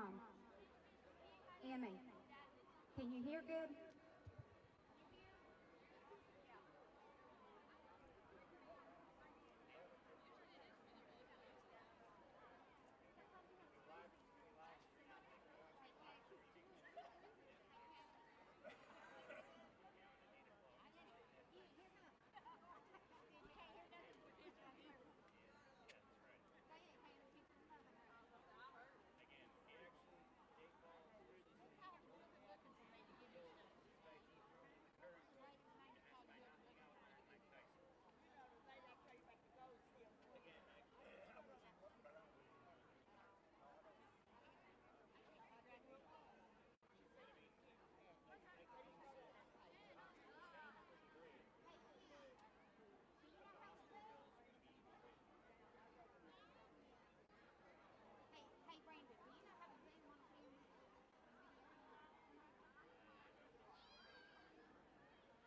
on. Emmy, can you hear good?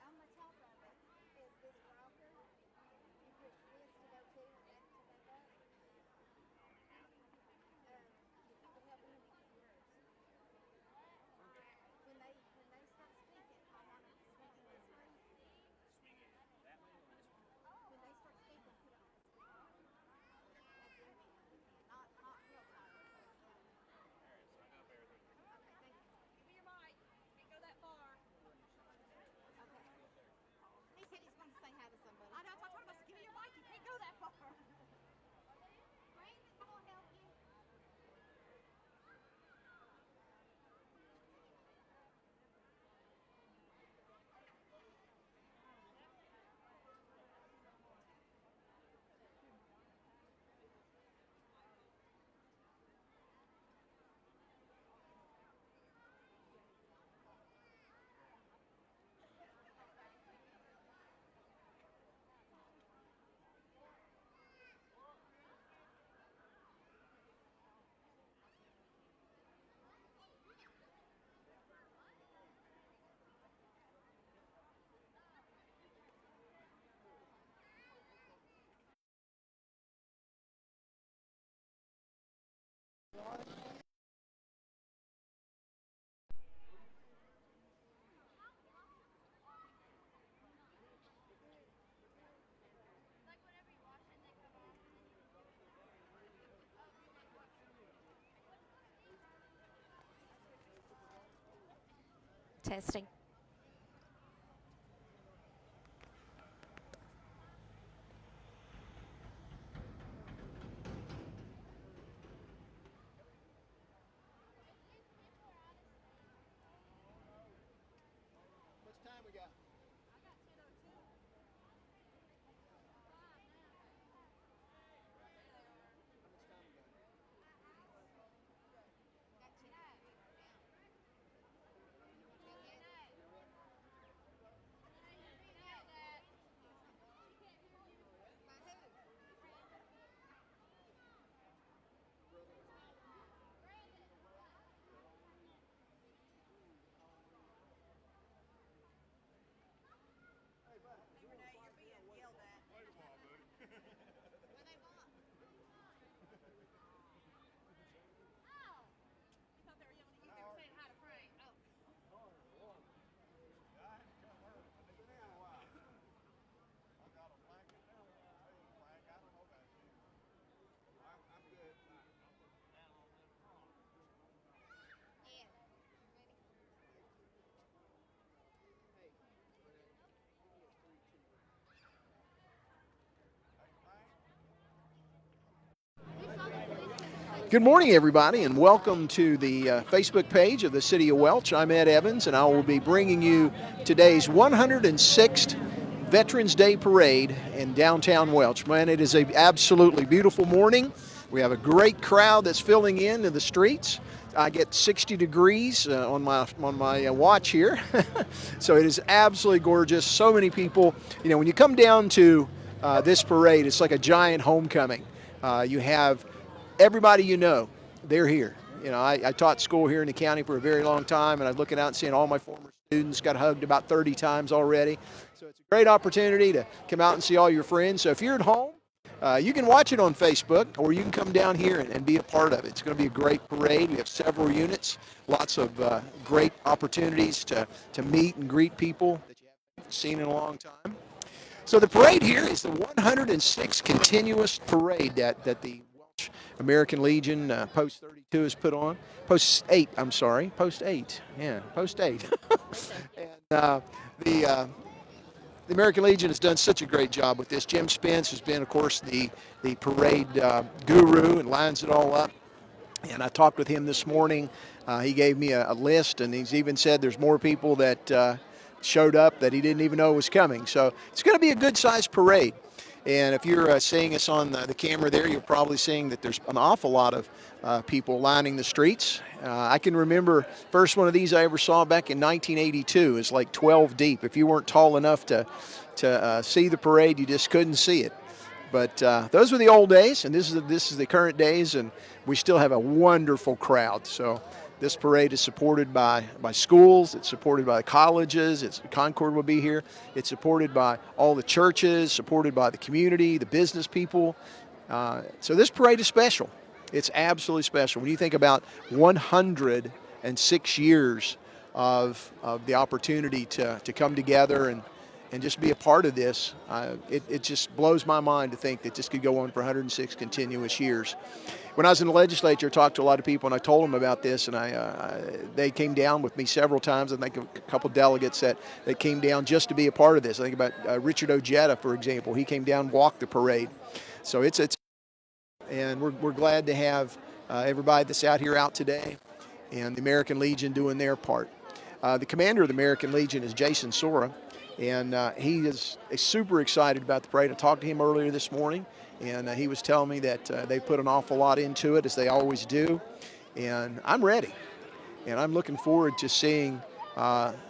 On the top of it is this rocker. You push this to go to and that to back up. If you could help me with yours. When they start speaking, I want them to speak in this way. When they start speaking, put it on the speaker. That's it. Not real tight. Okay, thank you. Give me your mic. Can't go that far. Okay. He said he's going to say hi to somebody. I know. I told him, I said, give me your mic. You can't go that far. Brandon's going to help you. Testing. What's time we got? I got 10:02. How much time we got? Got 10:02. Good morning, everybody, and welcome to the Facebook page of the City of Welch. I'm Ed Evans, and I will be bringing you today's 106th Veterans Day Parade in downtown Welch. Man, it is an absolutely beautiful morning. We have a great crowd that's filling into the streets. I get 60 degrees on my watch here, so it is absolutely gorgeous. So many people. You know, when you come down to this parade, it's like a giant homecoming. You have everybody you know, they're here. You know, I taught school here in the county for a very long time, and I'm looking out and seeing all my former students. Got hugged about 30 times already. So it's a great opportunity to come out and see all your friends. So if you're at home, You can watch it on Facebook, or you can come down here and be a part of it. It's going to be a great parade. We have several units, lots of great opportunities to meet and greet people that you haven't seen in a long time. So the parade here is the 106th continuous parade that the Welch American Legion Post 32 has put on. Post 8, I'm sorry. Post 8. Yeah, Post 8. And the American Legion has done such a great job with this. Jim Spence has been, of course, the parade guru and lines it all up. And I talked with him this morning. He gave me a list, and he's even said there's more people that showed up that he didn't even know was coming. So it's going to be a good-sized parade. And if you're seeing us on the camera there, you're probably seeing that there's an awful lot of people lining the streets. I can remember first one of these I ever saw back in 1982. It's like 12 deep. If you weren't tall enough to see the parade, you just couldn't see it. But those were the old days, and this is the current days, and we still have a wonderful crowd. So this parade is supported by schools. It's supported by the colleges. Concord will be here. It's supported by all the churches, supported by the community, the business people. So this parade is special. It's absolutely special. When you think about 106 years of the opportunity to come together and just be a part of this, it just blows my mind to think that this could go on for 106 continuous years. When I was in the legislature, I talked to a lot of people, and I told them about this, and they came down with me several times. I think a couple delegates that came down just to be a part of this. I think about Richard Ojeda, for example. He came down and walked the parade. So it's and we're glad to have everybody that's out today, and the American Legion doing their part. The commander of the American Legion is Jason Sora, and he is super excited about the parade. I talked to him earlier this morning, and he was telling me that they put an awful lot into it, as they always do, and I'm ready. And I'm looking forward to seeing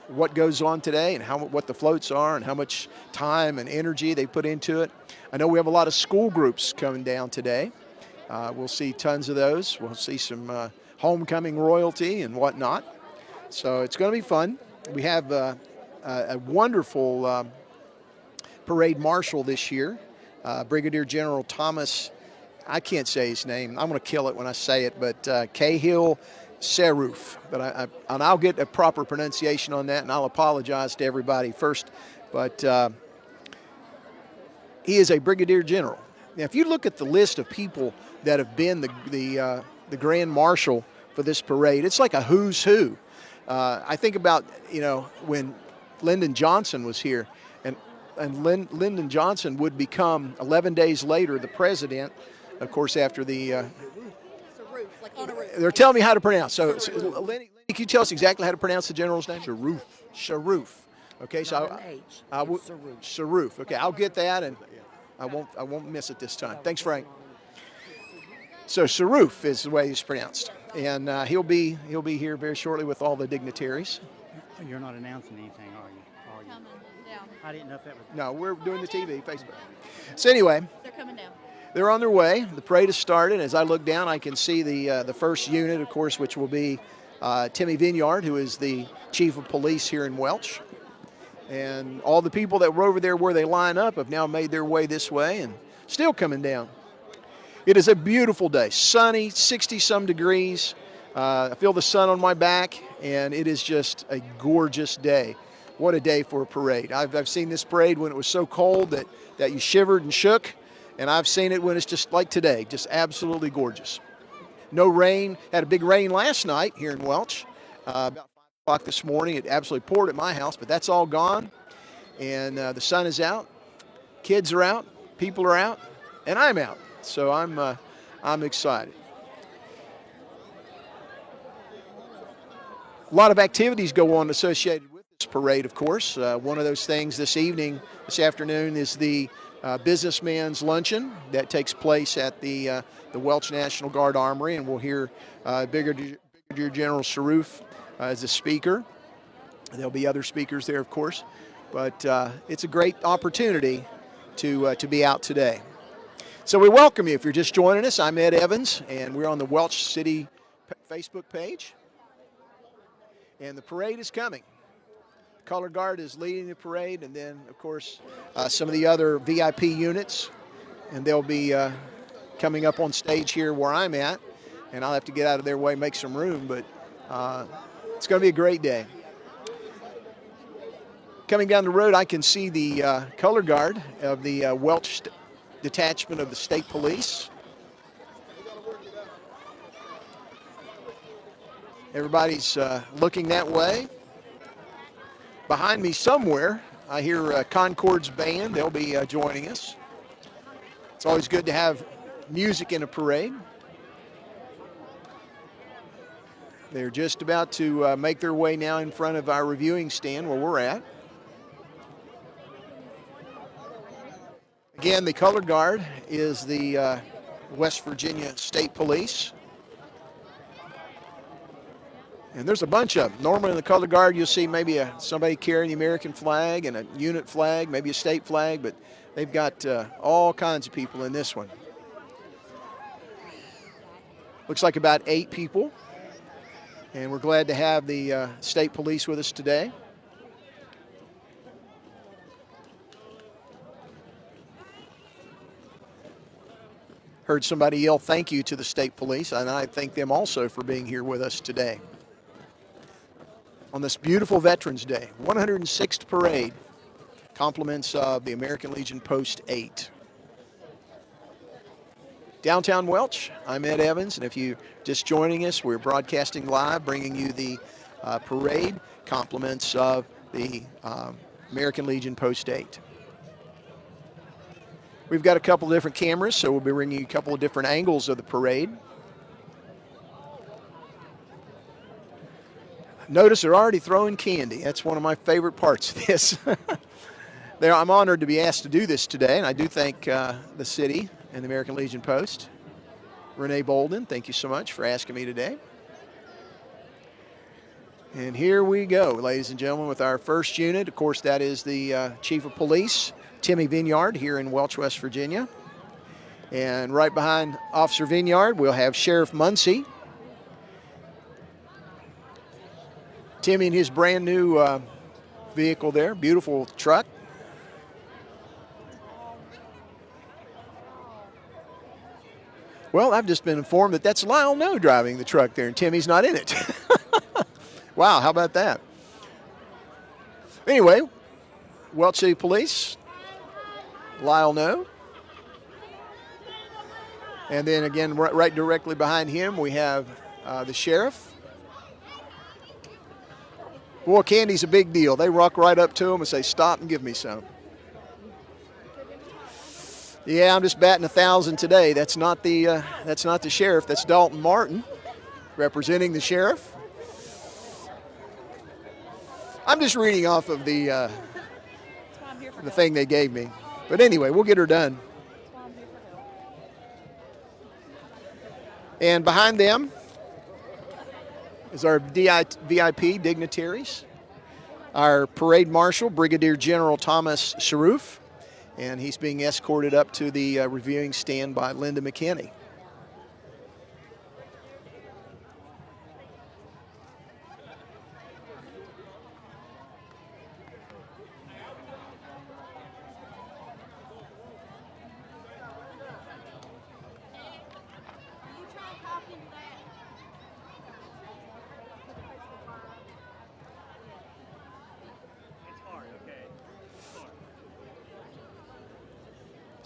what goes on today and what the floats are and how much time and energy they put into it. I know we have a lot of school groups coming down today. We'll see tons of those. We'll see some homecoming royalty and whatnot. So it's going to be fun. We have a wonderful parade marshal this year, Brigadier General Thomas. I can't say his name. I'm going to kill it when I say it, but Cahill Seruf. But I'll get a proper pronunciation on that, and I'll apologize to everybody first. But he is a brigadier general. Now, if you look at the list of people that have been the grand marshal for this parade, it's like a who's who. I think about, when Lyndon Johnson was here, and Lyndon Johnson would become 11 days later the president, of course, after the Saroof, like on a roof. they're telling me how to pronounce. So Lenny, can you tell us exactly how to pronounce the general's name? Sharoof. Sharoof. Okay, so Sharoof. Okay, I'll get that, and I won't miss it this time. Thanks, Frank. So Sharoof is the way he's pronounced, and he'll be here very shortly with all the dignitaries. You're not announcing anything, are you? Coming down. I didn't know if that was. No, we're doing the TV, Facebook. So anyway, They're coming down. they're on their way. The parade has started. As I look down, I can see the first unit, of course, which will be Timmy Vinyard, who is the chief of police here in Welch. And all the people that were over there where they line up have now made their way this way and still coming down. It is a beautiful day, sunny, 60-some degrees. I feel the sun on my back, and it is just a gorgeous day. What a day for a parade. I've seen this parade when it was so cold that you shivered and shook, and I've seen it when it's just like today, just absolutely gorgeous. No rain. Had a big rain last night here in Welch. About 5 o'clock this morning, it absolutely poured at my house, but that's all gone, and the sun is out. Kids are out. People are out, and I'm out. So I'm excited. A lot of activities go on associated with this parade, of course. One of those things this afternoon, is the businessman's luncheon that takes place at the Welch National Guard Armory, and we'll hear Brigadier General Sharoof as a speaker. There'll be other speakers there, of course, but it's a great opportunity to be out today. So we welcome you if you're just joining us. I'm Ed Evans, and we're on the Welch City Facebook page. And the parade is coming. Color Guard is leading the parade, and then, of course, some of the other VIP units. and they'll be coming up on stage here where I'm at, and I'll have to get out of their way, make some room, but it's going to be a great day. Coming down the road, I can see the color guard of the Welch detachment of the state police. Everybody's looking that way. Behind me somewhere, I hear Concord's band. They'll be joining us. It's always good to have music in a parade. They're just about to make their way now in front of our reviewing stand where we're at. Again, the color guard is the West Virginia State Police. And there's a bunch of them. Normally in the color guard, you'll see maybe somebody carrying the American flag and a unit flag, maybe a state flag, but they've got all kinds of people in this one. Looks like about 8 people. And we're glad to have the state police with us today. Heard somebody yell thank you to the state police, and I thank them also for being here with us today. On this beautiful Veterans Day, 106th parade, compliments of the American Legion Post 8. Downtown Welch, I'm Ed Evans, and if you're just joining us, we're broadcasting live, bringing you the parade, compliments of the American Legion Post 8. We've got a couple of different cameras, so we'll be bringing you a couple of different angles of the parade. Notice they're already throwing candy. That's one of my favorite parts of this. I'm honored to be asked to do this today, and I do thank the city and the American Legion Post. Renee Bolden, thank you so much for asking me today. And here we go, ladies and gentlemen, with our first unit. Of course, that is the Chief of Police, Timmy Vinyard, here in Welch, West Virginia. And right behind Officer Vinyard, we'll have Sheriff Muncie. Timmy and his brand new vehicle there, beautiful truck. Well, I've just been informed that that's Lyle No driving the truck there, and Timmy's not in it. Wow, how about that? Anyway, Welch City Police, Lyle No. And then again, right directly behind him, we have the sheriff. Boy, candy's a big deal. They walk right up to him and say, "Stop and give me some." Yeah, I'm just batting 1,000 today. That's not the sheriff. That's Dalton Martin, representing the sheriff. I'm just reading off of the thing they gave me. But anyway, we'll get her done. And behind them is our VIP dignitaries, our parade marshal, Brigadier General Thomas Sharoof, and he's being escorted up to the reviewing stand by Linda McKinney.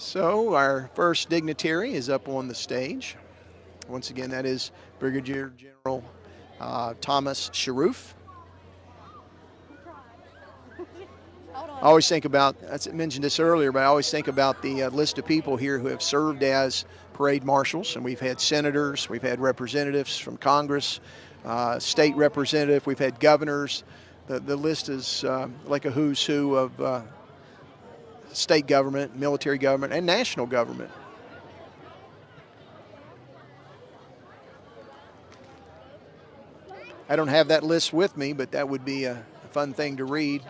So our first dignitary is up on the stage. Once again, that is Brigadier General Thomas Sharoof. I always think about, I mentioned this earlier, but I always think about the list of people here who have served as parade marshals. And we've had senators, we've had representatives from Congress, state representative, we've had governors. The list is like a who's who of state government, military government, and national government. I don't have that list with me, but that would be a fun thing to read.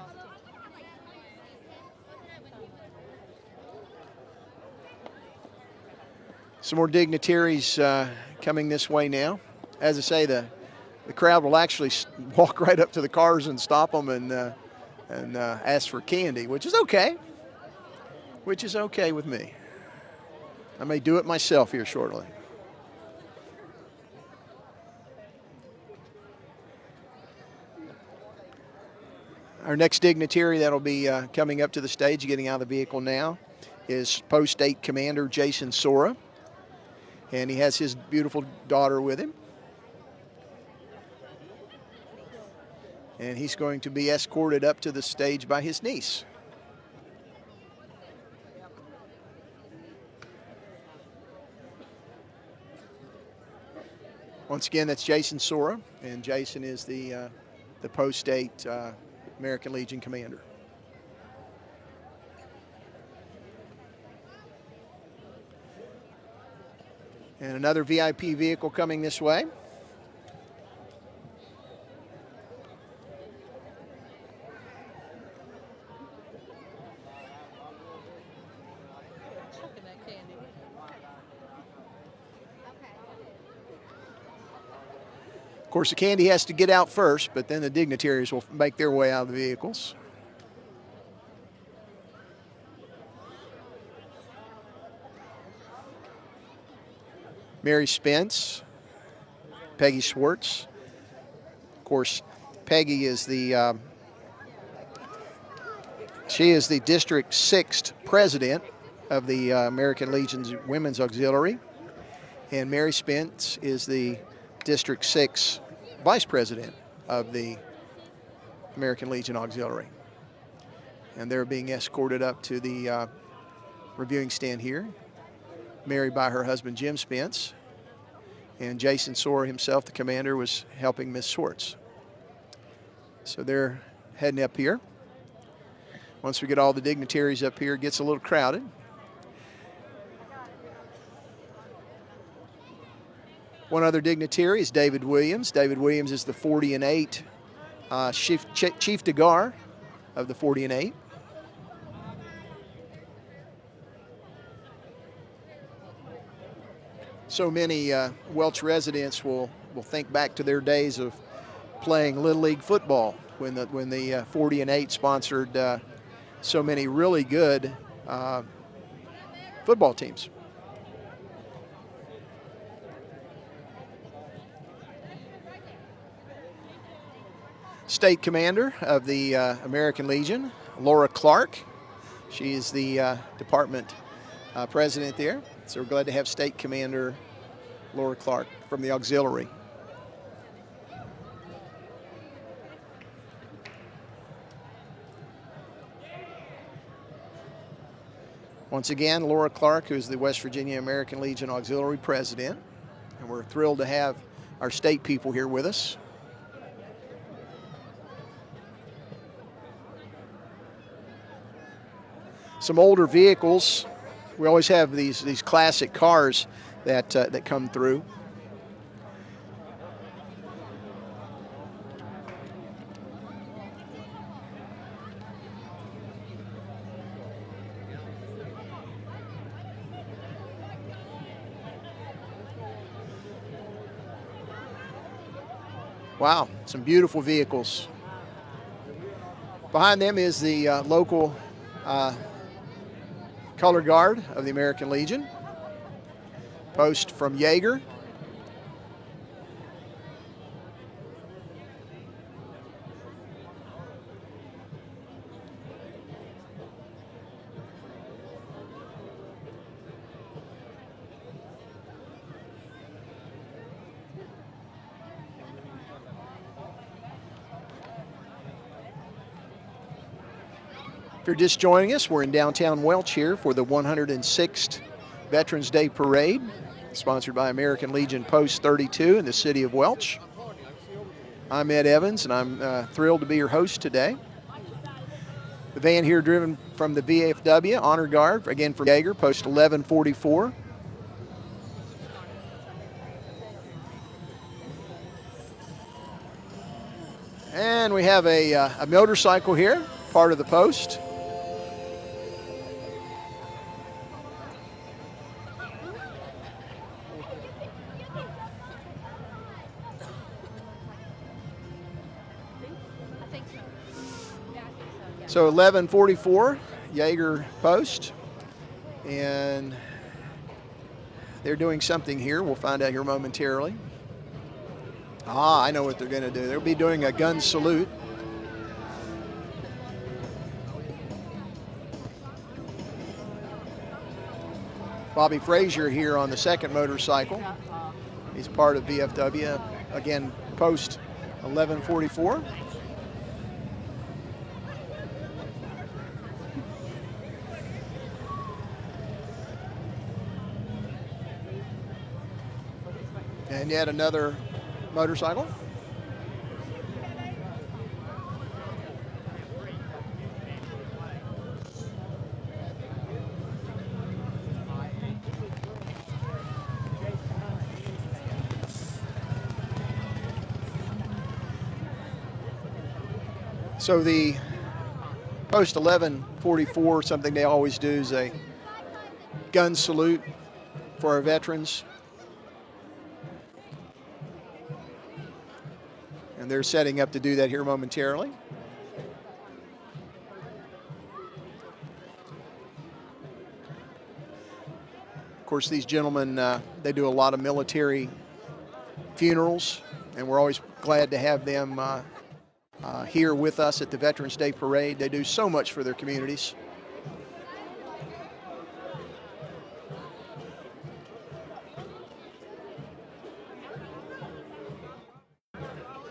Some more dignitaries coming this way now. As I say, the crowd will actually walk right up to the cars and stop them and ask for candy, which is okay. Which is okay with me. I may do it myself here shortly. Our next dignitary that'll be coming up to the stage, getting out of the vehicle now, is Post 8 Commander Jason Sora. And he has his beautiful daughter with him. And he's going to be escorted up to the stage by his niece. Once again, that's Jason Sora, and Jason is the Post 8 American Legion commander. And another VIP vehicle coming this way. Of course, the candy has to get out first, but then the dignitaries will make their way out of the vehicles. Mary Spence, Peggy Schwartz. Of course, Peggy is she is the District 6th president of the American Legion's Women's Auxiliary, and Mary Spence is the District 6 vice president of the American Legion Auxiliary. And they're being escorted up to the reviewing stand here. Married by her husband, Jim Spence. And Jason Sora himself, the commander, was helping Miss Schwartz. So they're heading up here. Once we get all the dignitaries up here, it gets a little crowded. One other dignitary is David Williams. David Williams is the 40 and 8 Chief de Gar of the 40 and 8. So many Welch residents will think back to their days of playing Little League football when the 40 and 8 sponsored so many really good football teams. State Commander of the American Legion, Laura Clark. She is the department president there. So we're glad to have State Commander Laura Clark from the auxiliary. Once again, Laura Clark, who is the West Virginia American Legion Auxiliary President. And we're thrilled to have our state people here with us. Some older vehicles. We always have these classic cars that come through. Wow, some beautiful vehicles. Behind them is the local color guard of the American Legion, post from Jaeger. If you're just joining us, we're in downtown Welch here for the 106th Veterans Day Parade, sponsored by American Legion Post 32 in the city of Welch. I'm Ed Evans, and I'm thrilled to be your host today. The van here driven from the VFW Honor Guard, again from Jaeger, Post 1144. And we have a motorcycle here, part of the post. So 1144 Jaeger post, and They're doing something here. We'll find out here momentarily. Ah, I know what they're going to do. They'll be doing a gun salute. Bobby Frazier here on the second motorcycle. He's part of VFW. Again, post 1144. And yet another motorcycle. So the post 1144, something they always do is a gun salute for our veterans. And they're setting up to do that here momentarily. Of course, these gentlemen, they do a lot of military funerals, and we're always glad to have them here with us at the Veterans Day Parade. They do so much for their communities.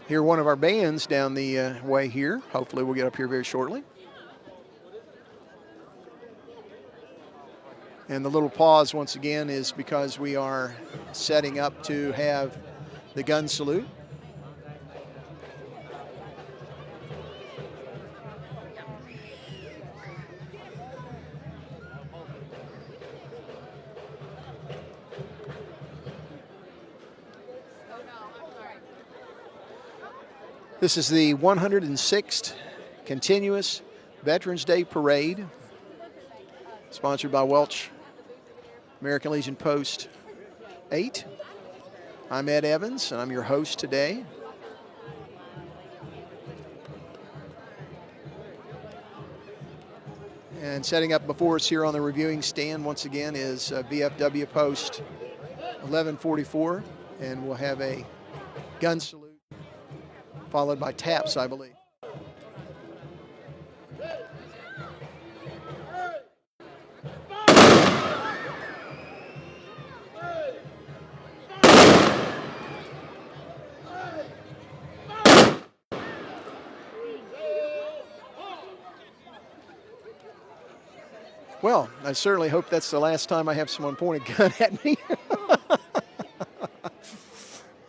Hear one of our bands down the way here. Hopefully we'll get up here very shortly. And the little pause once again is because we are setting up to have the gun salute. This is the 106th continuous Veterans Day Parade, sponsored by Welch, American Legion Post 8. I'm Ed Evans, and I'm your host today. And setting up before us here on the reviewing stand, once again, is VFW Post 1144, and we'll have a gun salute, followed by taps, I believe. Well, I certainly hope that's the last time I have someone point a gun at me.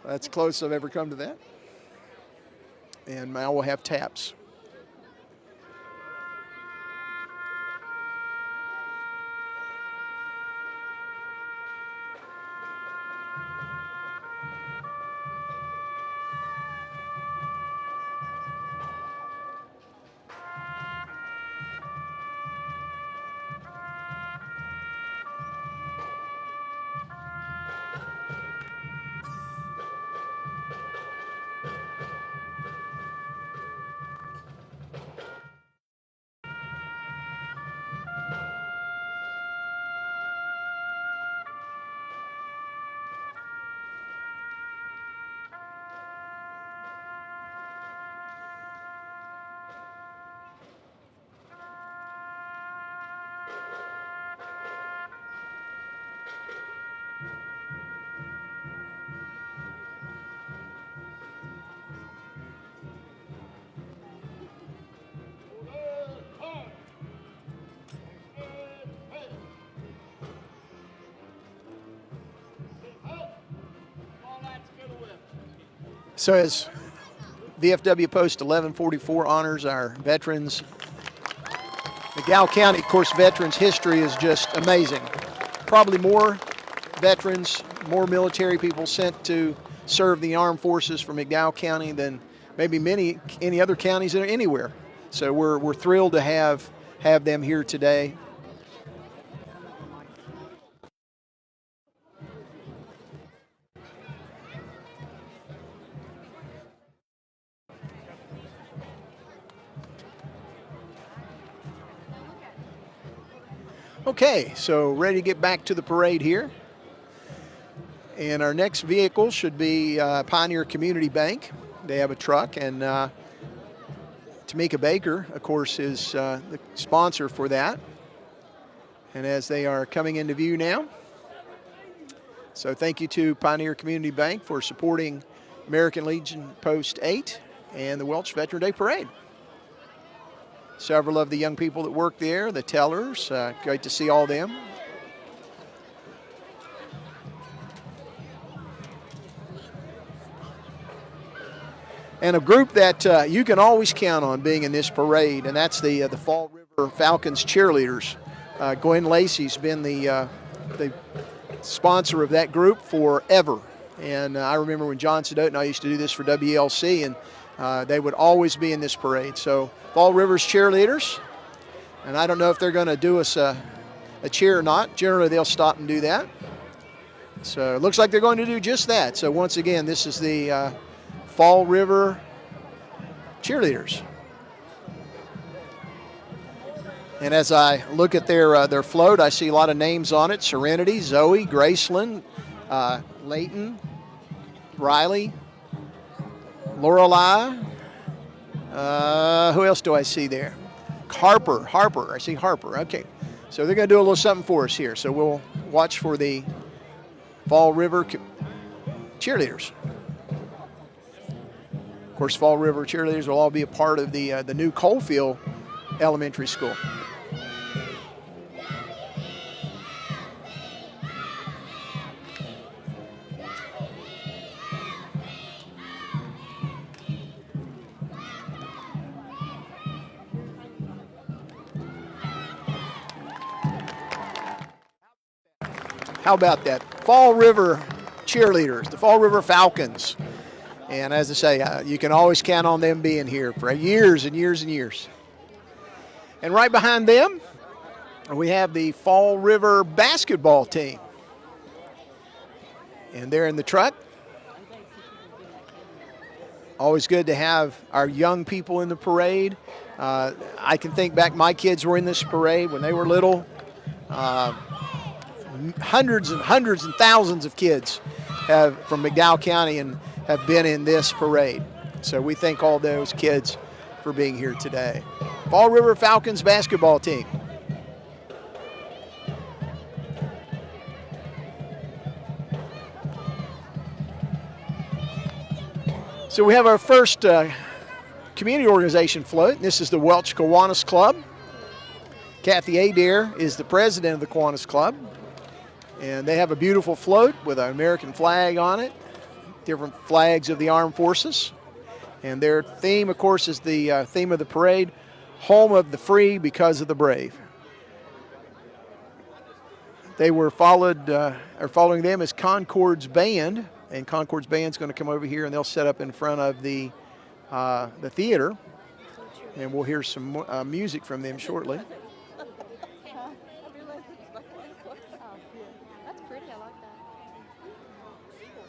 That's the closest I've ever come to that. And now we'll have taps. So as VFW Post 1144 honors our veterans, McDowell County, of course, veterans history is just amazing. Probably more veterans, more military people sent to serve the armed forces from McDowell County than maybe any other counties anywhere. So we're thrilled to have them here today. Okay, so ready to get back to the parade here. And our next vehicle should be Pioneer Community Bank. They have a truck, and Tamika Baker, of course, is the sponsor for that. And as they are coming into view now, so thank you to Pioneer Community Bank for supporting American Legion Post 8 and the Welch Veteran Day Parade. Several of the young people that work there, the tellers, great to see all of them. And a group that you can always count on being in this parade, and that's the Fall River Falcons cheerleaders. Gwen Lacey's been the sponsor of that group forever. And I remember when John Sedot and I used to do this for WLC, and they would always be in this parade. So Fall River's cheerleaders, and I don't know if they're going to do us a cheer or not. Generally, they'll stop and do that. So it looks like they're going to do just that. So once again, this is the Fall River cheerleaders. And as I look at their float, I see a lot of names on it: Serenity, Zoe, Graceland, Layton, Riley, Lorelei. Who else do I see there? Harper. I see Harper. Okay. So they're going to do a little something for us here. So we'll watch for the Fall River cheerleaders. Of course, Fall River cheerleaders will all be a part of the new Coalfield Elementary School. How about that? Fall River cheerleaders, the Fall River Falcons. And as I say, you can always count on them being here for years and years and years. And right behind them, we have the Fall River basketball team. And they're in the truck. Always good to have our young people in the parade. I can think back, my kids were in this parade when they were little. Hundreds and thousands of kids from McDowell County and have been in this parade. So we thank all those kids for being here today. Fall River Falcons basketball team. So we have our first community organization float. This is the Welch Kiwanis Club. Kathy Adair is the president of the Kiwanis Club. And they have a beautiful float with an American flag on it, different flags of the armed forces. And their theme, of course, is the theme of the parade, home of the free because of the brave. They were following them is Concord's band, and Concord's band's going to come over here and they'll set up in front of the theater, and we'll hear some music from them shortly.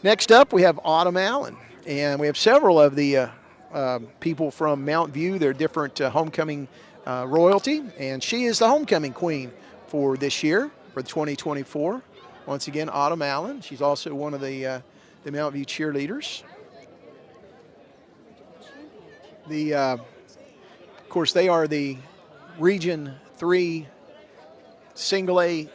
Next up, we Autumn Allen, and we have several of the people from Mount View. They're different homecoming royalty, and she is the homecoming queen for this year, for 2024. Once again, Autumn Allen. She's also one of the Mount View cheerleaders. Of course, they are the Region 3 Single A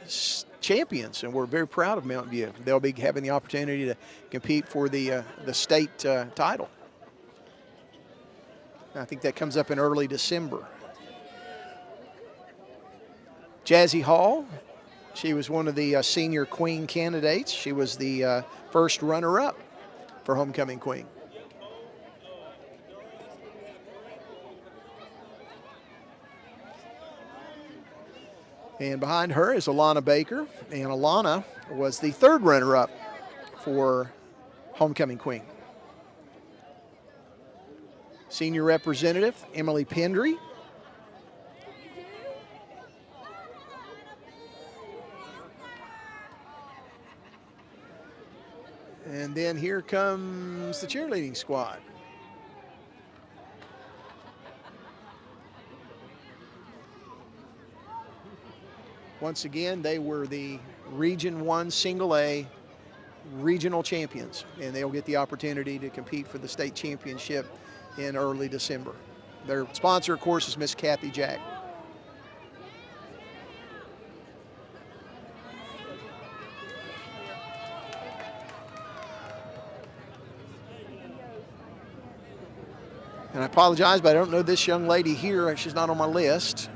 champions, and we're very proud of Mount View. They'll be having the opportunity to compete for the state title. I think that comes up in early December. Jazzy Hall, she was one of the senior queen candidates. She was the first runner-up for homecoming queen. And behind her is Alana Baker, and Alana was the third runner-up for homecoming queen. Senior representative Emily Pendry. And then here comes the cheerleading squad. Once again, they were the Region 1 Single A regional champions, and they'll get the opportunity to compete for the state championship in early December. Their sponsor, of course, is Miss Kathy Jack. And I apologize, but I don't know this young lady here. She's not on my list.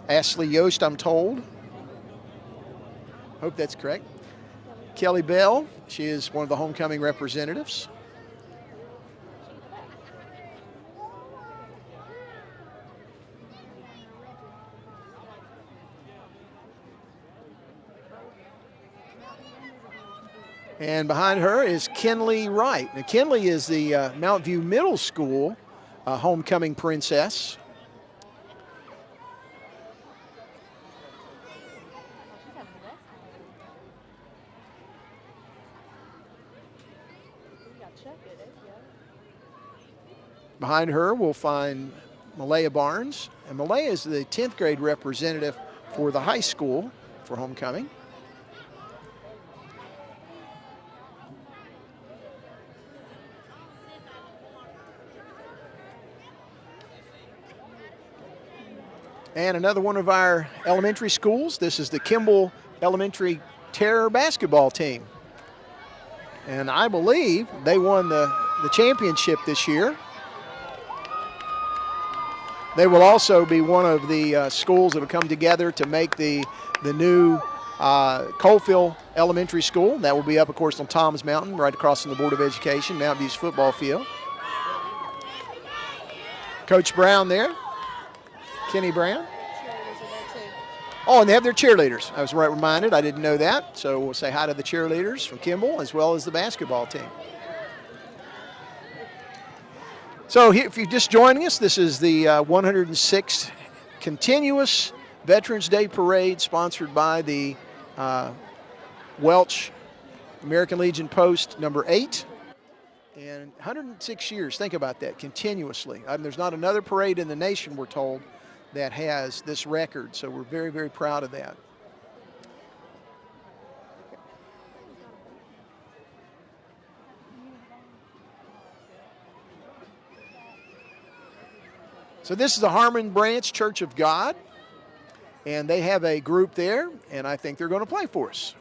Ashley Yost, I'm told. Hope that's correct. Kelly Bell, she is one of the homecoming representatives. And behind her is Kenley Wright. Now, Kenley is the Mount View Middle School homecoming princess. Behind her, we'll find Malaya Barnes. And Malaya is the 10th grade representative for the high school for homecoming. And another one of our elementary schools. This is the Kimball Elementary Terror basketball team. And I believe they won the championship this year. They will also be one of the schools that will come together to make the new Coalfield Elementary School. That will be up, of course, on Tom's Mountain, right across from the Board of Education, Mount View's football field. Coach Brown there, Kenny Brown. Oh, and they have their cheerleaders. I was right reminded. I didn't know that. So we'll say hi to the cheerleaders from Kimball as well as the basketball team. So if you're just joining us, this is the 106th continuous Veterans Day Parade sponsored by the Welch American Legion Post number 8. And 106 years, think about that, continuously. There's not another parade in the nation, we're told, that has this record. So we're very, very proud of that. So this is the Harmon Branch Church of God, and they have a group there, and I think they're going to play for us.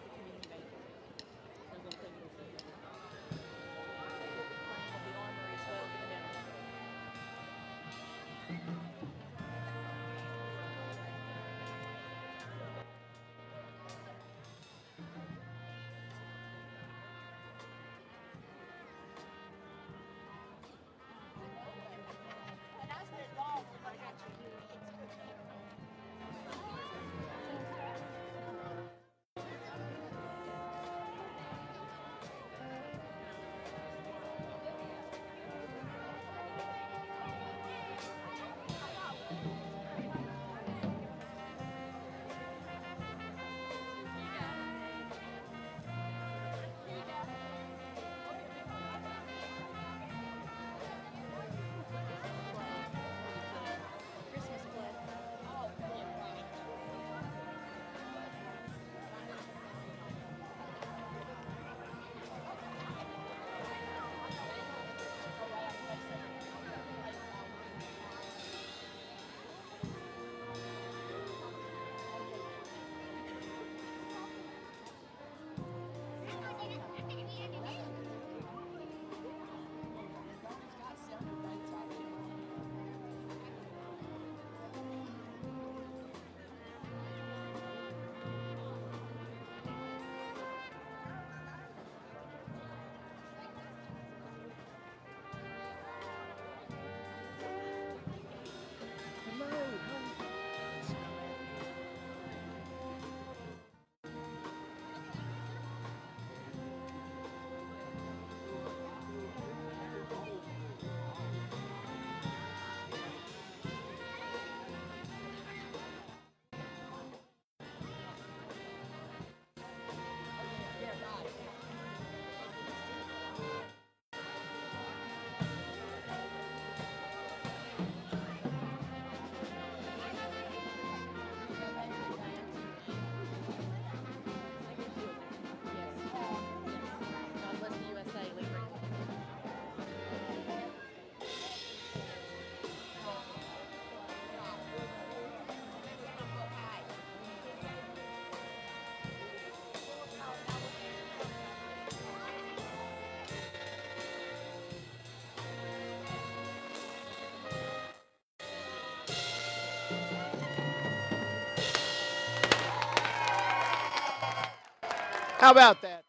How about that?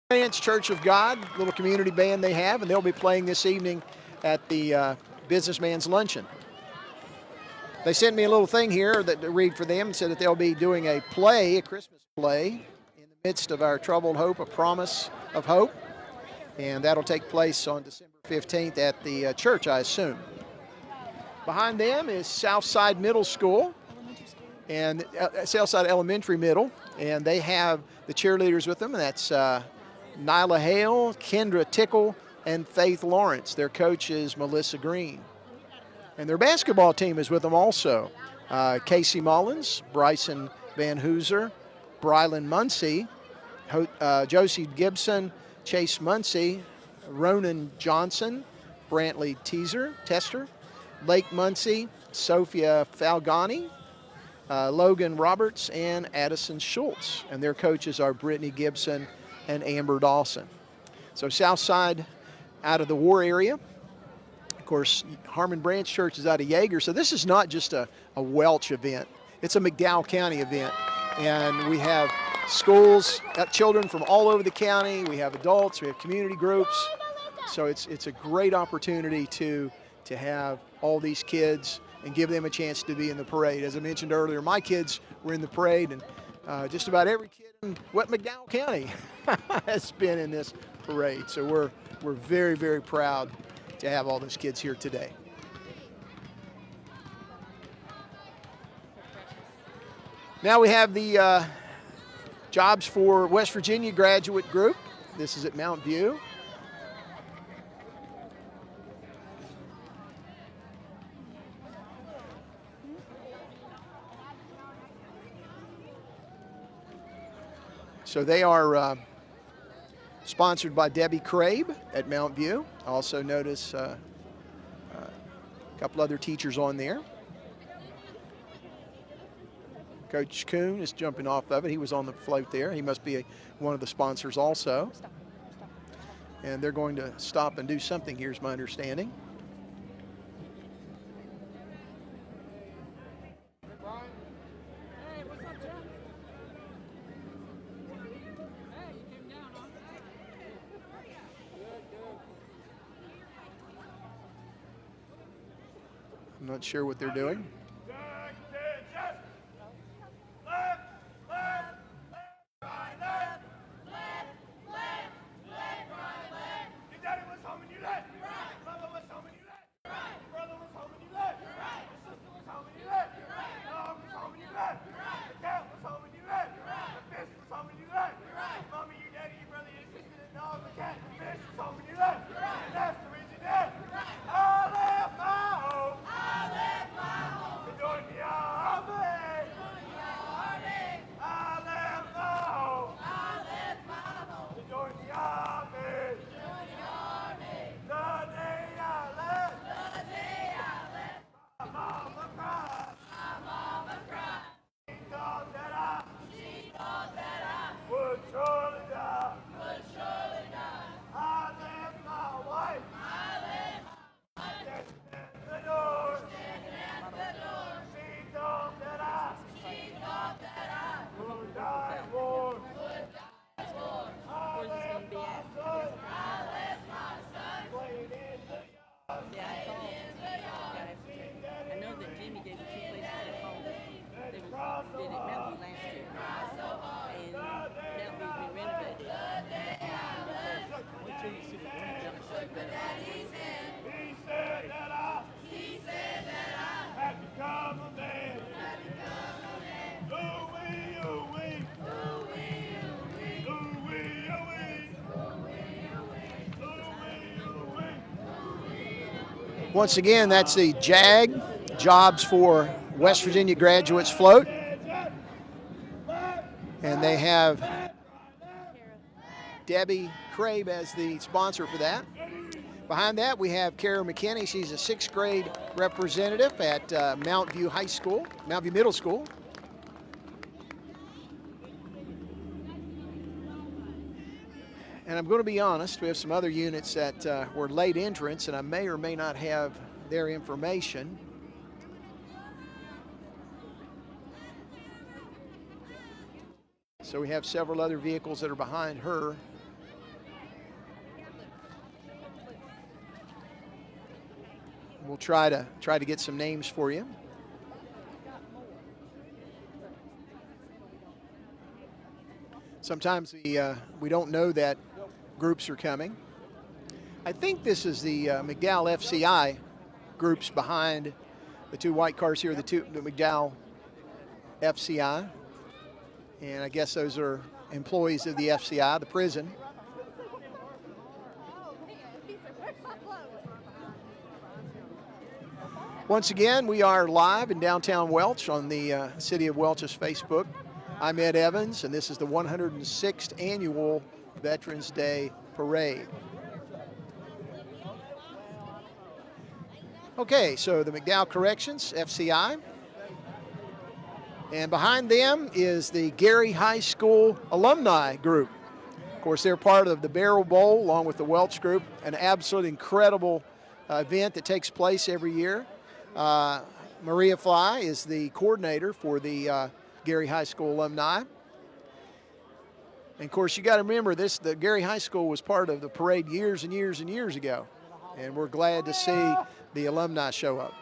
Branch Church of God, little community band they have, and they'll be playing this evening at the Businessman's Luncheon. They sent me a little thing here that to read for them and said that they'll be doing a play, a Christmas play, in the midst of our troubled hope, a promise of hope. And that'll take place on December 15th at the church, I assume. Behind them is Southside Middle School and Southside Elementary Middle, and they have the cheerleaders with them, and that's Nyla Hale, Kendra Tickle, and Faith Lawrence. Their coach is Melissa Green. And their basketball team is with them also. Casey Mullins, Bryson Van Hooser, Brylan Muncie, Josie Gibson, Chase Muncie, Ronan Johnson, Brantley Tester, Lake Muncie, Sophia Falgani, Logan Roberts, and Addison Schultz. And their coaches are Brittany Gibson and Amber Dawson. So Southside out of the War area. Of course, Harmon Branch Church is out of Yeager. So this is not just a Welch event. It's a McDowell County event. And we have schools, children from all over the county. We have adults, we have community groups. So it's a great opportunity to have all these kids and give them a chance to be in the parade. As I mentioned earlier, my kids were in the parade, and just about every kid in McDowell County has been in this parade. So we're very, very proud to have all those kids here today. Now we have the Jobs for West Virginia graduate group. This is at Mount View. So they are sponsored by Debbie Crabe at Mount View. Also notice a couple other teachers on there. Coach Kuhn is jumping off of it. He was on the float there. He must be one of the sponsors also. And they're going to stop and do something, here's my understanding. I'm not sure what they're doing. Once again, that's the JAG, Jobs for West Virginia Graduates float. And they have Debbie Crabe as the sponsor for that. Behind that, we have Kara McKinney. She's a 6th grade representative at Mount View Middle School. And I'm going to be honest, we have some other units that were late entrants, and I may or may not have their information. So we have several other vehicles that are behind her. We'll try to get some names for you. Sometimes we don't know that groups are coming. I think this is the McDowell FCI groups behind the two white cars here, the McDowell FCI. And I guess those are employees of the FCI, the prison. Once again, we are live in downtown Welch on the City of Welch's Facebook. I'm Ed Evans, and this is the 106th Annual Veterans Day Parade. Okay, so the McDowell Corrections, FCI. And behind them is the Gary High School alumni group. Of course, they're part of the Barrel Bowl along with the Welch group, an absolutely incredible event that takes place every year. Maria Fly is the coordinator for the Gary High School alumni. And of course, you got to remember the Gary High School was part of the parade years and years and years ago. And we're glad to see the alumni show up.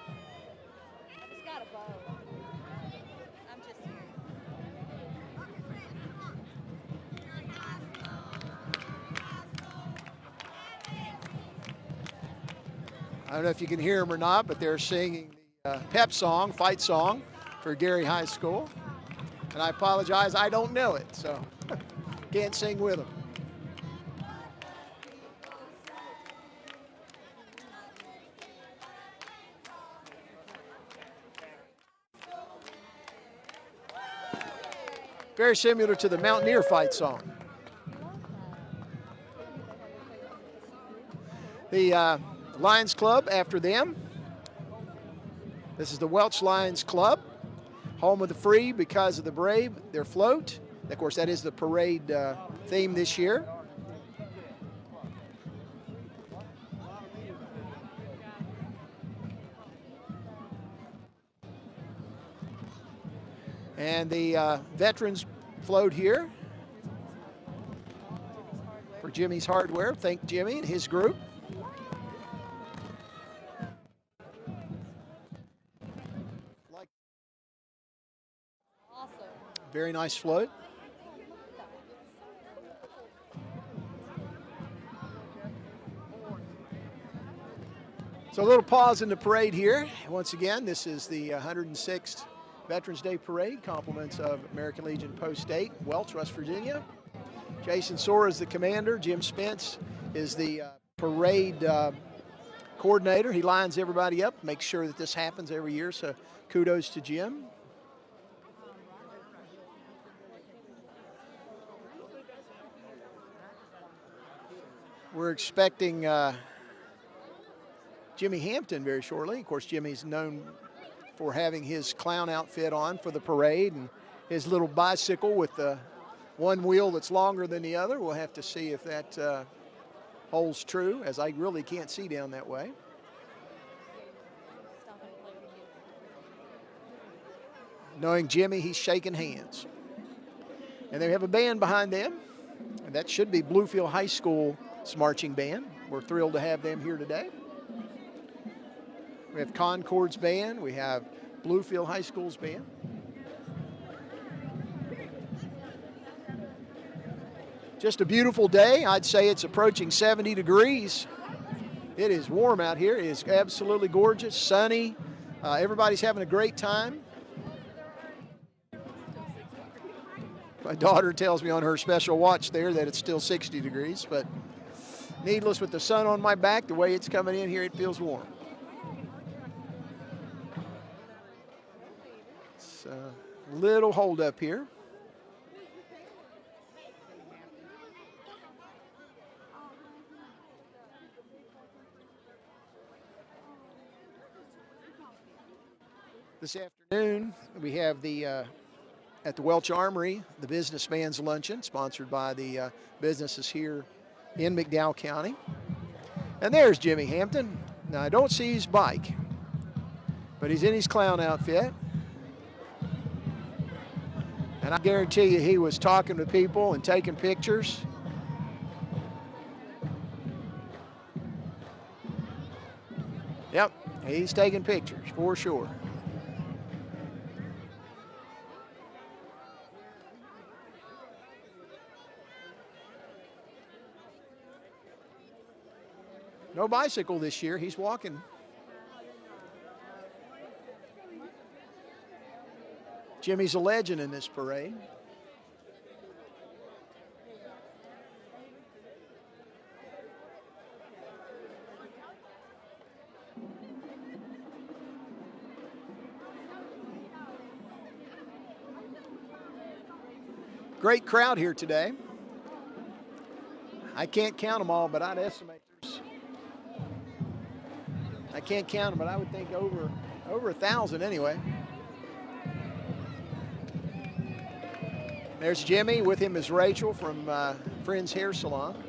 I don't know if you can hear them or not, but they're singing the pep song, fight song for Gary High School. And I apologize, I don't know it, so can't sing with them. Very similar to the Mountaineer fight song. The Lions Club after them. This is the Welch Lions Club, home of the free because of the brave, their float. Of course, that is the parade theme this year. And the veterans float here for Jimmy's Hardware. Thank Jimmy and his group. Very nice float. So a little pause in the parade here. Once again, this is the 106th Veterans Day Parade, compliments of American Legion Post 8, Welch, West Virginia. Jason Sora is the commander. Jim Spence is the parade coordinator. He lines everybody up, makes sure that this happens every year, so kudos to Jim. We're expecting Jimmy Hampton very shortly. Of course, Jimmy's known for having his clown outfit on for the parade and his little bicycle with the one wheel that's longer than the other. We'll have to see if that holds true, as I really can't see down that way. Knowing Jimmy, he's shaking hands. And they have a band behind them, and that should be Bluefield High School's marching band. We're thrilled to have them here today. We have Concord's band. We have Bluefield High School's band. Just a beautiful day. I'd say it's approaching 70 degrees. It is warm out here. It is absolutely gorgeous, sunny. Everybody's having a great time. My daughter tells me on her special watch there that it's still 60 degrees, but needless, with the sun on my back, the way it's coming in here, it feels warm. It's a little hold up here. This afternoon, we have the at the Welch Armory, the Businessman's Luncheon, sponsored by the businesses here in McDowell County. And there's Jimmy Hampton. Now, I don't see his bike, but he's in his clown outfit. And I guarantee you he was talking to people and taking pictures. Yep, he's taking pictures for sure. No bicycle this year, he's walking. Jimmy's a legend in this parade. Great crowd here today. I can't count them all, but I'd estimate I can't count them, but I would think over 1,000 anyway. There's Jimmy. With him is Rachel from Friends Hair Salon.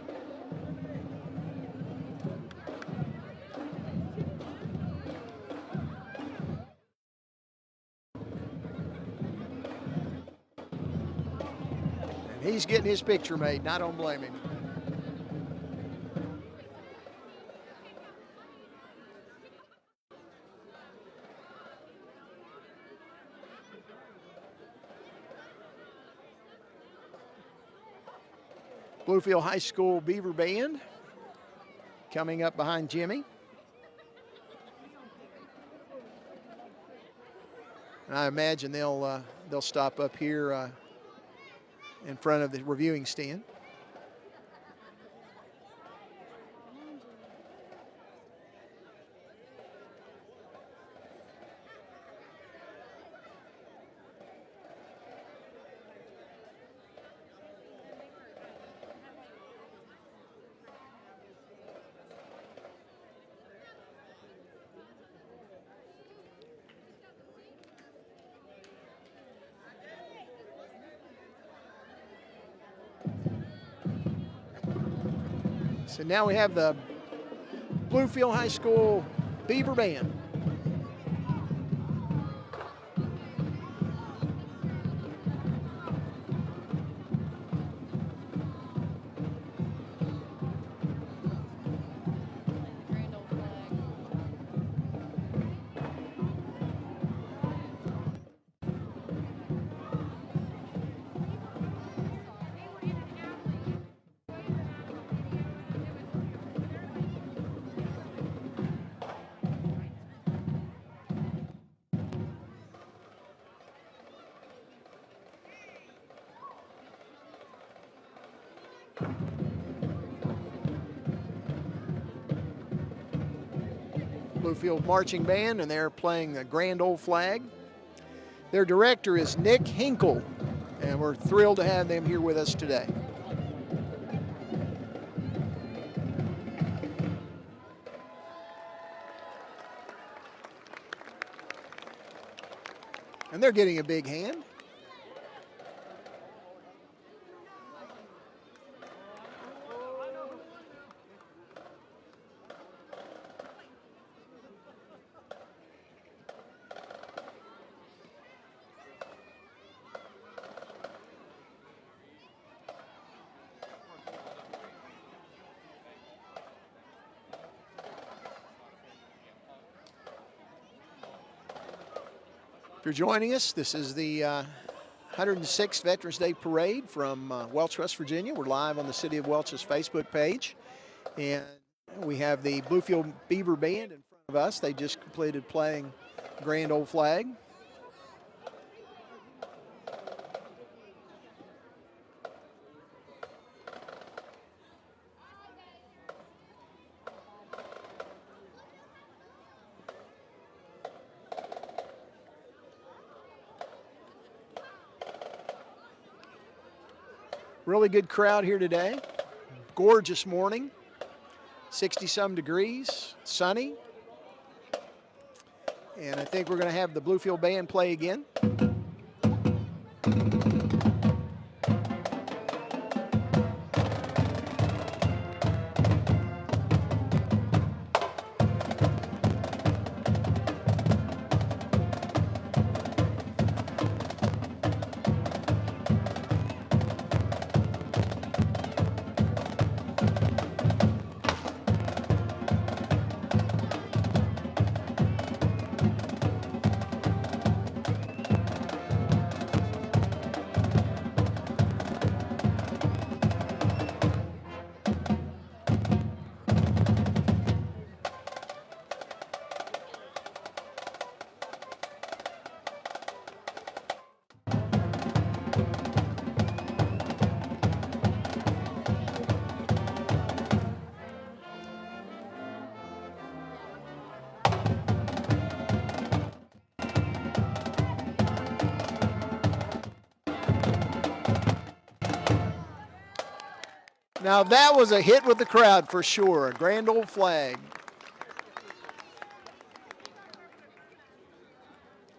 And he's getting his picture made, and I don't blame him. Bluefield High School Beaver Band coming up behind Jimmy. And I imagine they'll stop up here in front of the reviewing stand. So now we have the Bluefield High School Beaver Band. Bluefield Marching Band, and they're playing the Grand Old Flag. Their director is Nick Hinkle, and we're thrilled to have them here with us today. And they're getting a big hand. If you're joining us, this is the 106th Veterans Day Parade from Welch, West Virginia. We're live on the City of Welch's Facebook page. And we have the Bluefield Beaver Band in front of us. They just completed playing Grand Old Flag. Really good crowd here today. Gorgeous morning, 60-some degrees, sunny. And I think we're going to have the Bluefield Band play again. Now that was a hit with the crowd for sure. A grand old flag.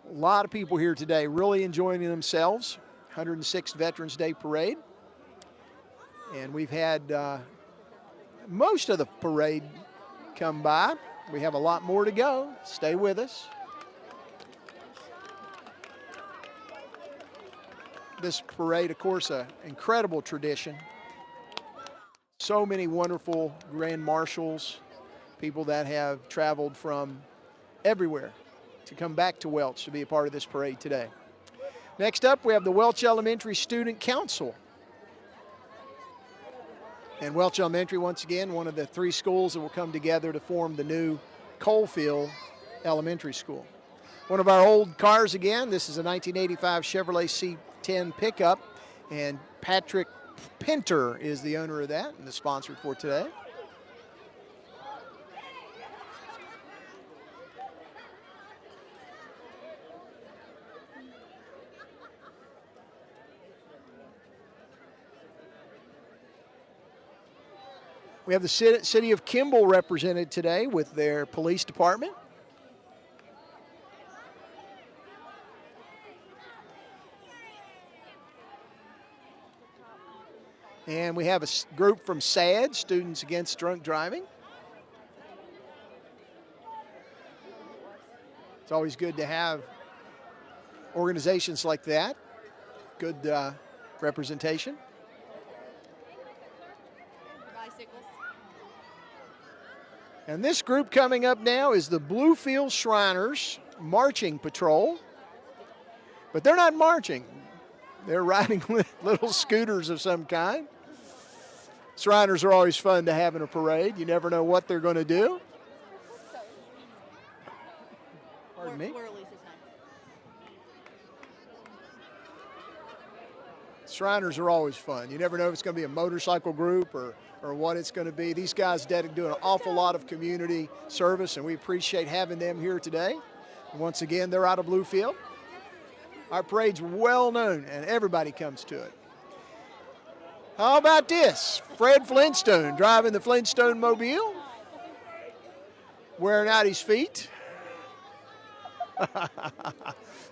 A lot of people here today really enjoying themselves. 106th Veterans Day Parade. And we've had most of the parade come by. We have a lot more to go. Stay with us. This parade, of course, an incredible tradition. So many wonderful grand marshals, people that have traveled from everywhere to come back to Welch to be a part of this parade today. Next up, we have the Welch Elementary Student Council. And Welch Elementary, once again, one of the 3 schools that will come together to form the new Coalfield Elementary School. One of our old cars again, this is a 1985 Chevrolet C10 pickup, and Patrick Pinter is the owner of that and the sponsor for today. We have the city of Kimball represented today with their police department. And we have a group from SAD, Students Against Drunk Driving. It's always good to have organizations like that. Good representation. Bicycles. And this group coming up now is the Bluefield Shriners Marching Patrol. But they're not marching. They're riding little scooters of some kind. Shriners are always fun to have in a parade. You never know what they're going to do. Pardon me? Where Lisa's name? Shriners are always fun. You never know if it's going to be a motorcycle group or what it's going to be. These guys do an awful lot of community service, and we appreciate having them here today. And once again, they're out of Bluefield. Our parade's well known, and everybody comes to it. How about this? Fred Flintstone driving the Flintstone Mobile, wearing out his feet.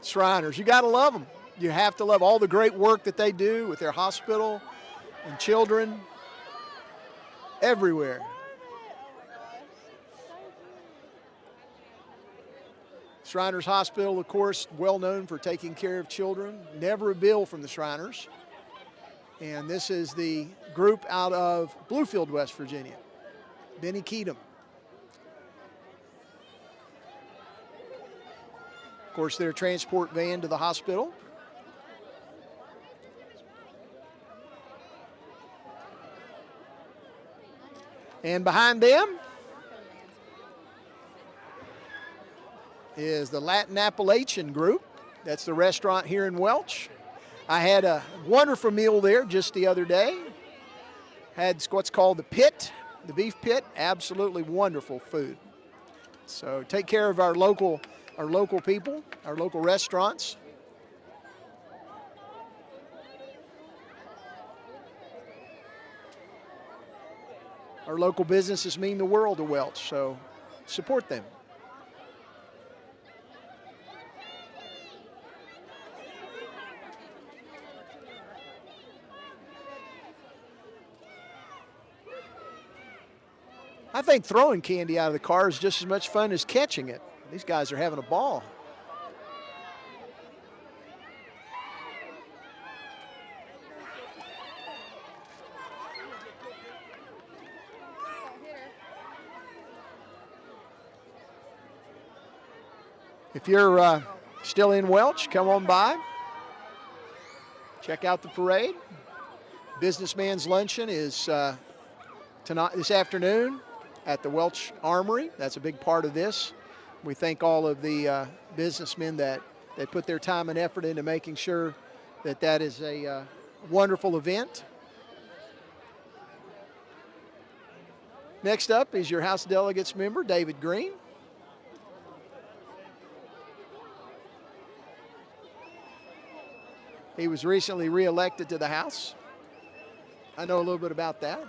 Shriners, you got to love them. You have to love all the great work that they do with their hospital and children everywhere. Shriners Hospital, of course, well known for taking care of children. Never a bill from the Shriners. And this is the group out of Bluefield, West Virginia. Benny Keatum. Of course, their transport van to the hospital. And behind them is the Latin Appalachian group. That's the restaurant here in Welch. I had a wonderful meal there just the other day. Had what's called the pit, the beef pit. Absolutely wonderful food. So take care of our local people, our local restaurants. Our local businesses mean the world to Welch, so support them. I think throwing candy out of the car is just as much fun as catching it. These guys are having a ball. If you're still in Welch, come on by. Check out the parade. Businessman's Luncheon is this afternoon at the Welch Armory. That's a big part of this. We thank all of the businessmen that put their time and effort into making sure that is a wonderful event. Next up is your House of Delegates member, David Green. He was recently re-elected to the House. I know a little bit about that.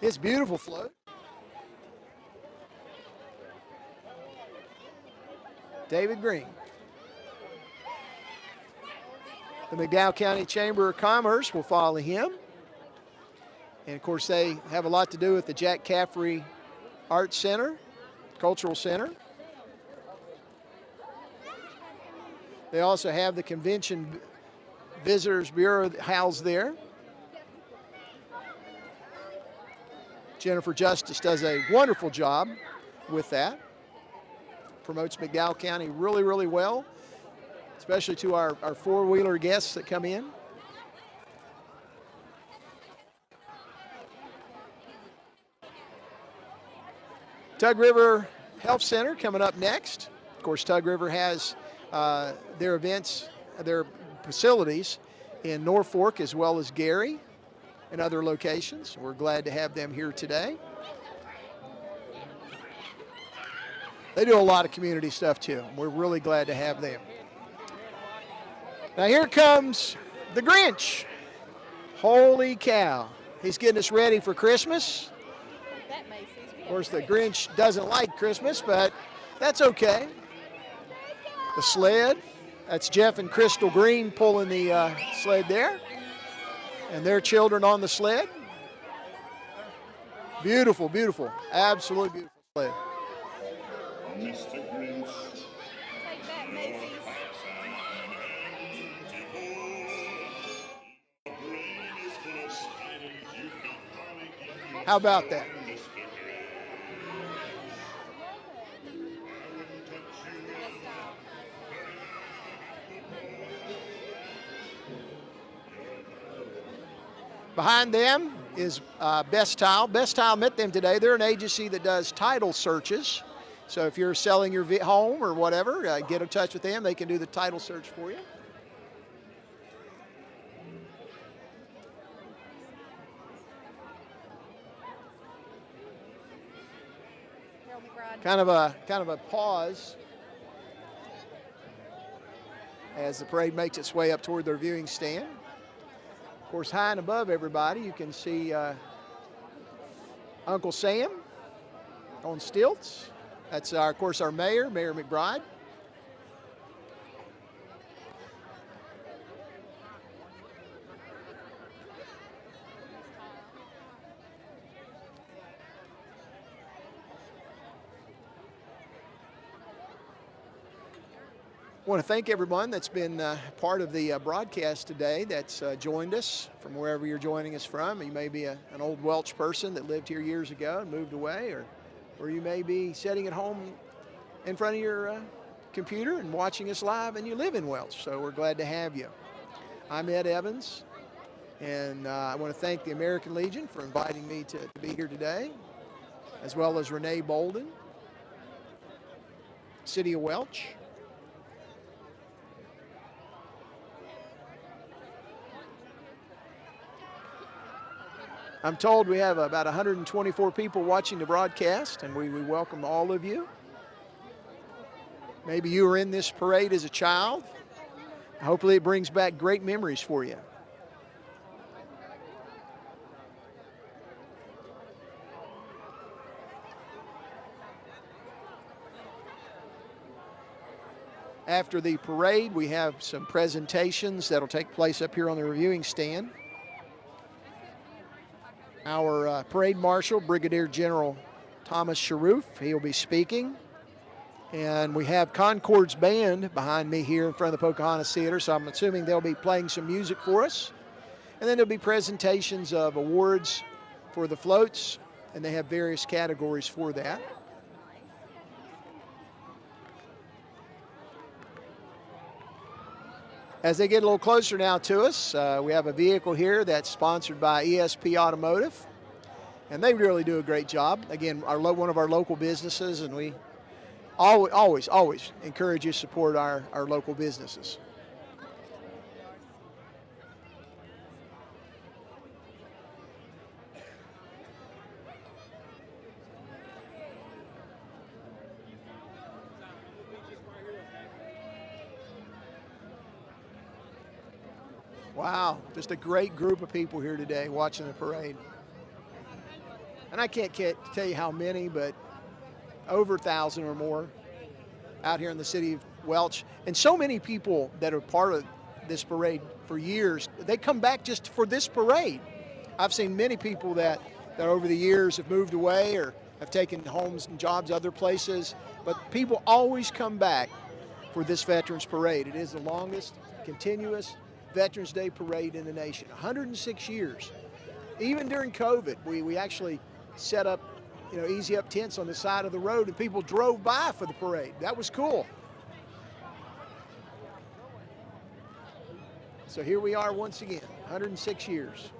It's beautiful float. David Green. The McDowell County Chamber of Commerce will follow him. And of course, they have a lot to do with the Jack Caffrey Arts Center, Cultural Center. They also have the Convention Visitors Bureau housed there. Jennifer Justice does a wonderful job with that. Promotes McDowell County really, really well, especially to our four-wheeler guests that come in. Tug River Health Center coming up next. Of course, Tug River has their events, their facilities in Norfolk as well as Gary and other locations. We're glad to have them here today. They do a lot of community stuff too. We're really glad to have them. Now here comes the Grinch. Holy cow. He's getting us ready for Christmas. Of course, the Grinch doesn't like Christmas, but that's okay. The sled, that's Jeff and Crystal Green pulling the sled there. And their children on the sled. Beautiful, beautiful, absolutely beautiful sled. Mr. Grinch. Take that, Macy's. How about that? Behind them is Best Tile. Best Tile met them today. They're an agency that does title searches. So if you're selling your home or whatever, get in touch with them. They can do the title search for you. Kind of a pause as the parade makes its way up toward their viewing stand. Of course, high and above everybody, you can see Uncle Sam on stilts. That's, of course, our mayor, Mayor McBride. I want to thank everyone that's been part of the broadcast today that's joined us from wherever you're joining us from. You may be an old Welch person that lived here years ago and moved away, or you may be sitting at home in front of your computer and watching us live and you live in Welch, so we're glad to have you. I'm Ed Evans, and I want to thank the American Legion for inviting me to be here today, as well as Renee Bolden, City of Welch. I'm told we have about 124 people watching the broadcast, and we welcome all of you. Maybe you were in this parade as a child. Hopefully it brings back great memories for you. After the parade, we have some presentations that'll take place up here on the reviewing stand. Our parade marshal, Brigadier General Thomas Sharoof, he'll be speaking. And we have Concord's band behind me here in front of the Pocahontas Theater, so I'm assuming they'll be playing some music for us. And then there'll be presentations of awards for the floats, and they have various categories for that. As they get a little closer now to us, we have a vehicle here that's sponsored by ESP Automotive, and they really do a great job. Again, one of our local businesses, and we always encourage you to support our local businesses. Wow, just a great group of people here today watching the parade. And I can't tell you how many, but over 1,000 or more out here in the city of Welch. And so many people that are part of this parade for years, they come back just for this parade. I've seen many people that over the years have moved away or have taken homes and jobs other places, but people always come back for this Veterans Parade. It is the longest continuous Veterans Day parade in the nation, 106 years. Even during COVID, we actually set up, easy up tents on the side of the road, and people drove by for the parade. That was cool. So here we are once again, 106 years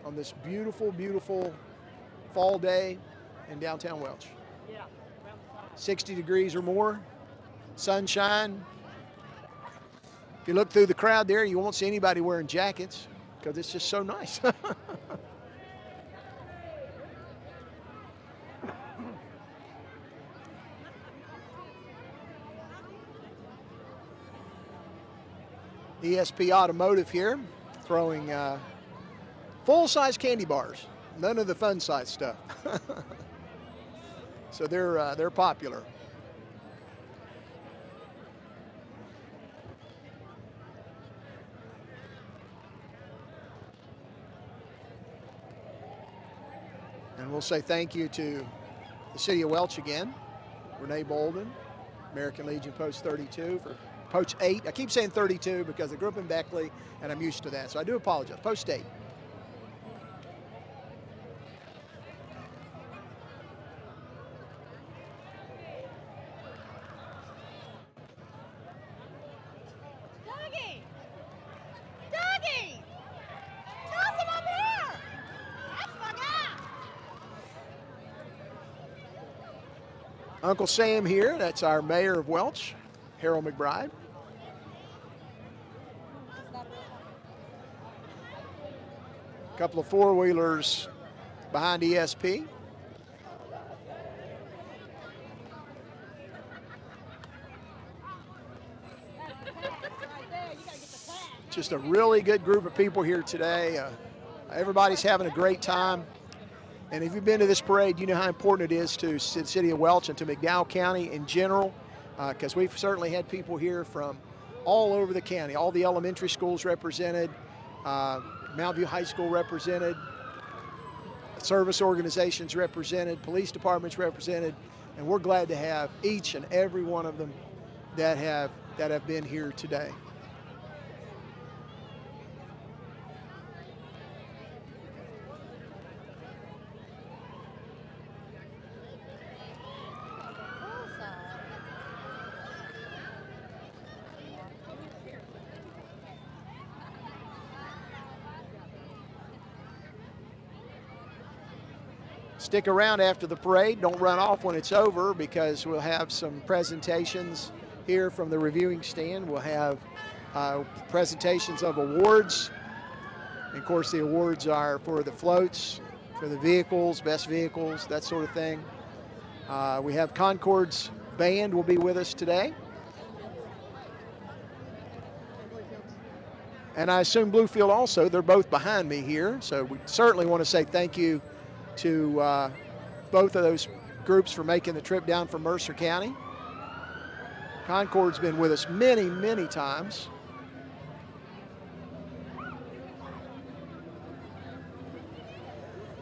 on this beautiful, beautiful fall day in downtown Welch. 60 degrees or more, sunshine. If you look through the crowd there, you won't see anybody wearing jackets because it's just so nice. ESP Automotive here, throwing full-size candy bars, none of the fun-size stuff. So they're popular. And we'll say thank you to the City of Welch again, Renee Bolden, American Legion Post 32 for Post 8. I keep saying 32 because I grew up in Beckley and I'm used to that, so I do apologize. Post 8. Dougie! Dougie! Toss him up here! That's my guy! Uncle Sam here, that's our mayor of Welch, Harold McBride. A couple of four-wheelers behind ESP. Just a really good group of people here today. Everybody's having a great time. And if you've been to this parade, you know how important it is to the city of Welch and to McDowell County in general, because we've certainly had people here from all over the county, all the elementary schools represented, Mount View High School represented, service organizations represented, police departments represented, and we're glad to have each and every one of them that have been here today. Stick around after the parade. Don't run off when it's over because we'll have some presentations here from the reviewing stand. We'll have presentations of awards. And of course, the awards are for the floats, for the vehicles, best vehicles, that sort of thing. We have Concord's band will be with us today. And I assume Bluefield also. They're both behind me here. So we certainly want to say thank you to both of those groups for making the trip down from Mercer County. Concord's been with us many, many times.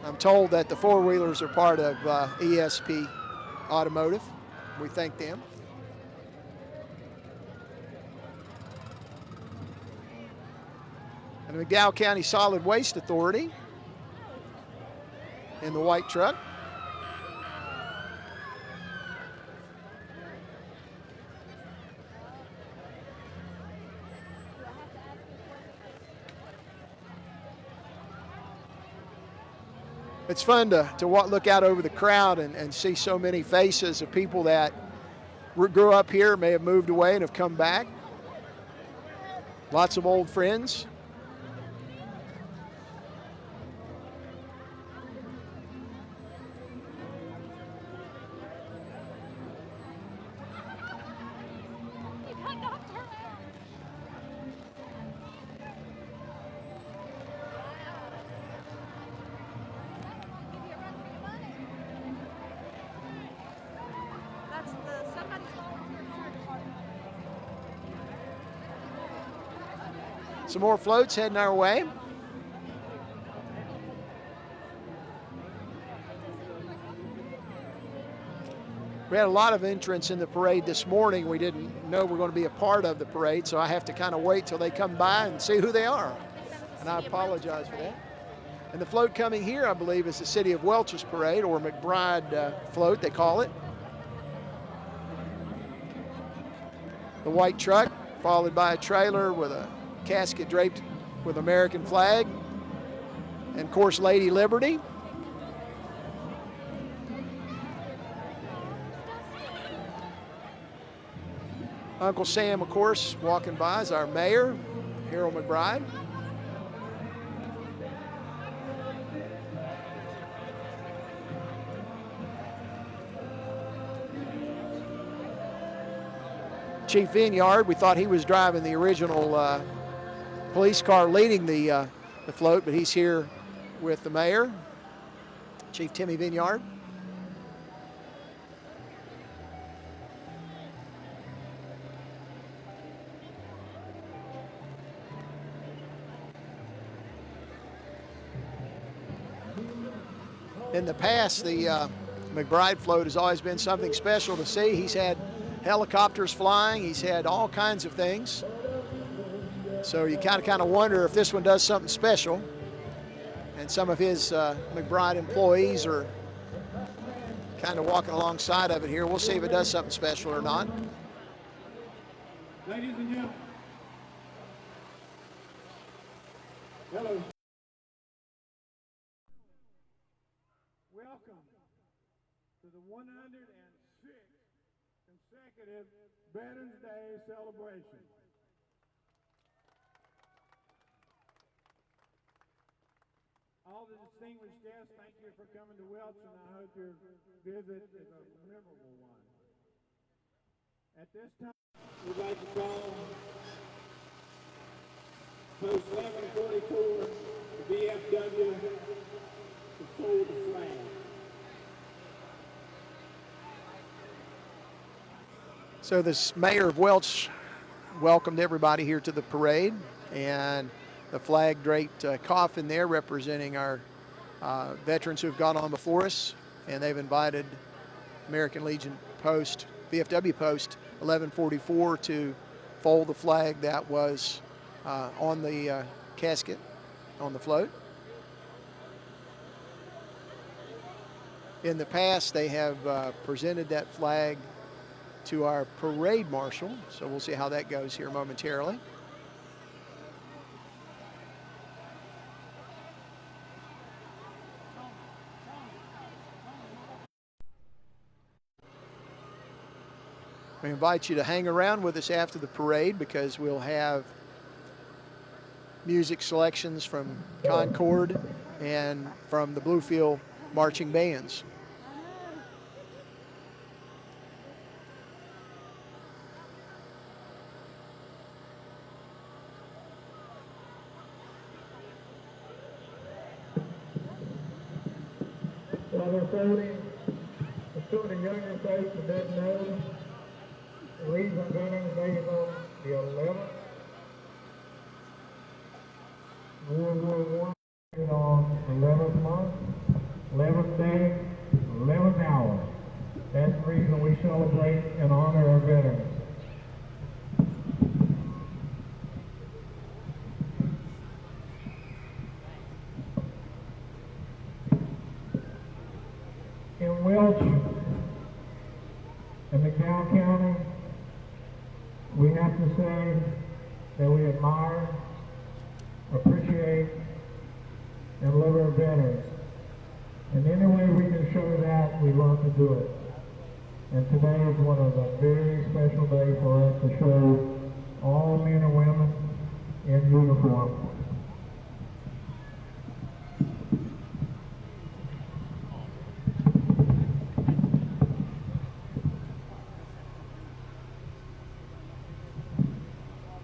I'm told that the four-wheelers are part of ESP Automotive. We thank them. And the McDowell County Solid Waste Authority in the white truck. It's fun to look out over the crowd and see so many faces of people that grew up here, may have moved away and have come back. Lots of old friends. Some more floats heading our way. We had a lot of entrants in the parade this morning. We didn't know we were going to be a part of the parade, so I have to kind of wait till they come by and see who they are. And I apologize for that. And the float coming here, I believe, is the City of Welch's parade, or McBride float, they call it. The white truck, followed by a trailer with a casket draped with American flag. And, of course, Lady Liberty. Uncle Sam, of course, walking by is our mayor, Harold McBride. Chief Vineyard, we thought he was driving the original police car leading the float, but he's here with the mayor, Chief Timmy Vineyard. In the past, the McBride float has always been something special to see. He's had helicopters flying. He's had all kinds of things. So you kind of wonder if this one does something special. And some of his McBride employees are kind of walking alongside of it here. We'll see if it does something special or not. Ladies and gentlemen, hello. Welcome to the 106th consecutive Veterans Day celebration. All the distinguished guests, thank you for coming to Welch, and I hope your visit is a memorable one. At this time, we'd like to call Post 1144, the VFW, to fold the flag. So this mayor of Welch welcomed everybody here to the parade, and the flag draped coffin there representing our veterans who have gone on before us, and they've invited American Legion Post, VFW Post 1144 to fold the flag that was on the casket on the float. In the past, they have presented that flag to our parade marshal, so we'll see how that goes here momentarily. We invite you to hang around with us after the parade because we'll have music selections from Concord and from the Bluefield marching bands. While they're folding, let's go to the younger folks that didn't know. The reason Veterans Day is on the 11th. World War I is on 11th month, 11th day, 11th hour. That's the reason we celebrate and honor our veterans. In Welch and McDowell County, we have to say that we admire, appreciate, and love our veterans. And any way we can show that, we love to do it. And today is one of the very special days for us to show all men and women in uniform.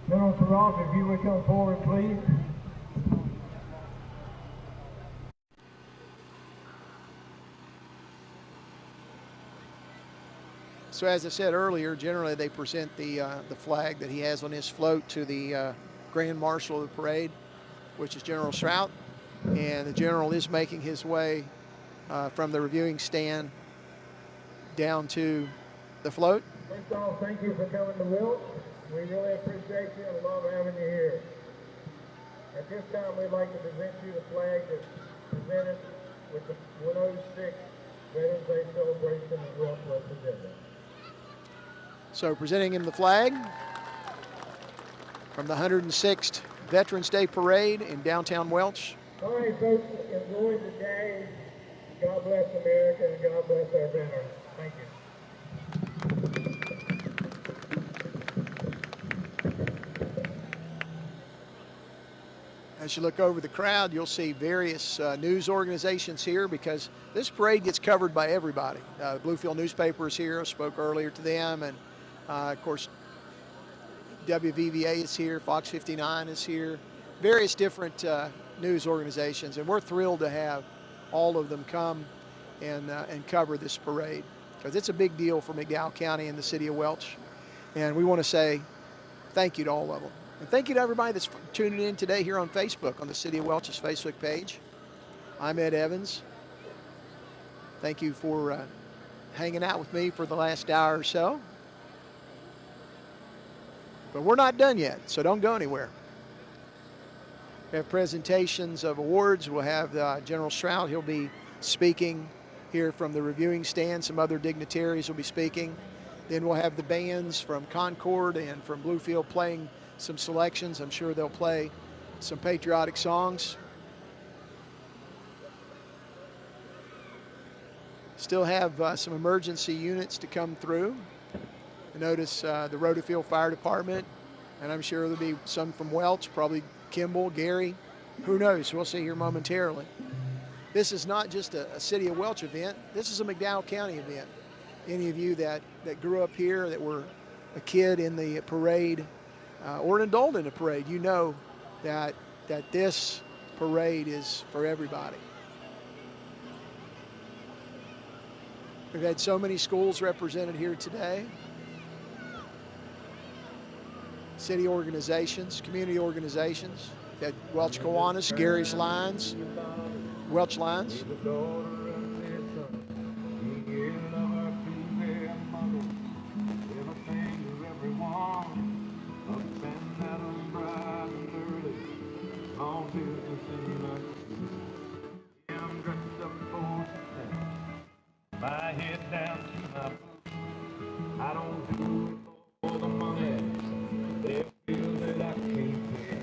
General Ross, if you would come forward, please. So as I said earlier, generally they present the flag that he has on his float to the Grand Marshal of the parade, which is General Strout. And the General is making his way from the reviewing stand down to the float. First of all, thank you for coming to Welch. We really appreciate you and love having you here. At this time, we'd like to present you the flag that's presented with the 106 Veterans Day celebration in Welch, West Virginia. So presenting him the flag from the 106th Veterans Day Parade in downtown Welch. All right, folks, enjoy the day. God bless America and God bless our veterans. Thank you. As you look over the crowd, you'll see various news organizations here because this parade gets covered by everybody. The Bluefield newspaper is here. I spoke earlier to them, and of course, WVVA is here. Fox 59 is here. Various different news organizations, and we're thrilled to have all of them come and cover this parade because it's a big deal for McDowell County and the city of Welch, and we want to say thank you to all of them. And thank you to everybody that's tuning in today here on Facebook, on the City of Welch's Facebook page. I'm Ed Evans. Thank you for hanging out with me for the last hour or so. But we're not done yet, so don't go anywhere. We have presentations of awards. We'll have General Strout. He'll be speaking here from the reviewing stand. Some other dignitaries will be speaking. Then we'll have the bands from Concord and from Bluefield playing some selections. I'm sure they'll play some patriotic songs. Still have some emergency units to come through. Notice the Rhodafield Fire Department, and I'm sure there'll be some from Welch, probably Kimball, Gary. Who knows? We'll see here momentarily. This is not just a City of Welch event. This is a McDowell County event. Any of you that grew up here, that were a kid in the parade, or an adult in a parade, you know that this parade is for everybody. We've had so many schools represented here today. City organizations, community organizations. We've had Welch Kiwanis, Gary's Lines, Welch Lines. My head down to my boots. I don't do it for the money. They feel that I can't pay.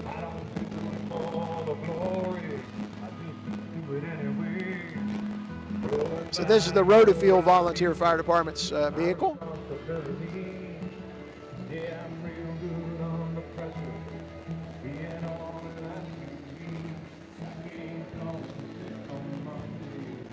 I don't do it for the glory. I just do it anyway. So this is the Rhodafield Volunteer Fire Department's vehicle. Yeah, I'm real good on the pressure. Being on it, I ain't gonna sit on my feet.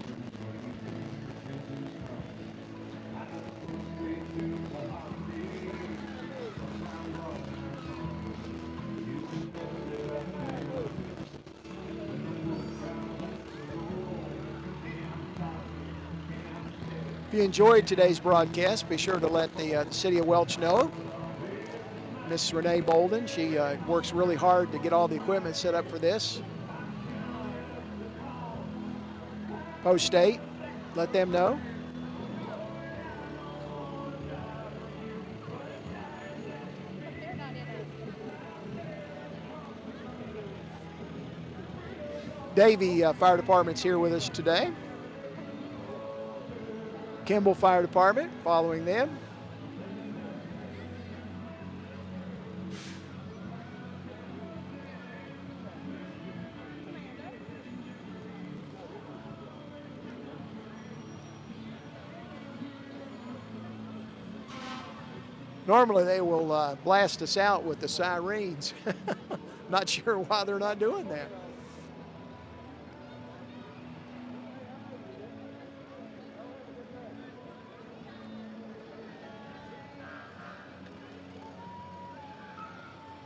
If you enjoyed today's broadcast, be sure to let the City of Welch know. Miss Renee Bolden, she works really hard to get all the equipment set up for this. Post State, let them know. Davie Fire Department's here with us today. Kimball Fire Department following them. Normally they will blast us out with the sirens. Not sure why they're not doing that.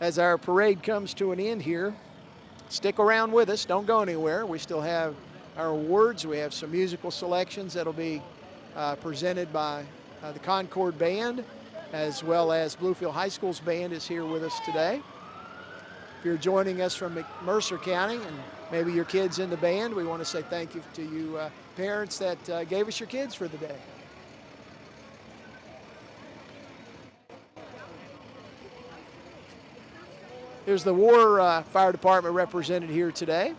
As our parade comes to an end here, stick around with us. Don't go anywhere. We still have our awards. We have some musical selections that'll be presented by the Concord Band, as well as Bluefield High School's band is here with us today. If you're joining us from Mercer County and maybe your kids in the band, we want to say thank you to you parents that gave us your kids for the day. Here's the War Fire Department represented here today,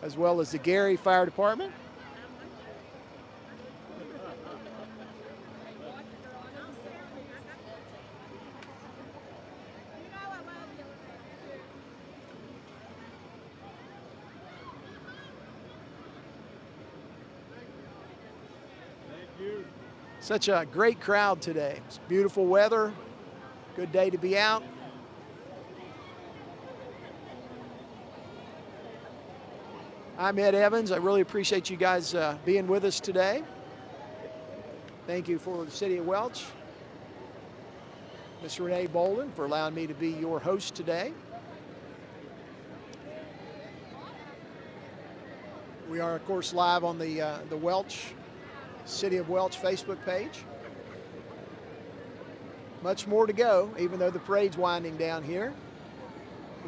as well as the Gary Fire Department. Such a great crowd today. It's beautiful weather, good day to be out. I'm Ed Evans. I really appreciate you guys being with us today. Thank you for the City of Welch, Ms. Renee Bolden, for allowing me to be your host today. We are, of course, live on the Welch, City of Welch Facebook page. Much more to go, even though the parade's winding down here.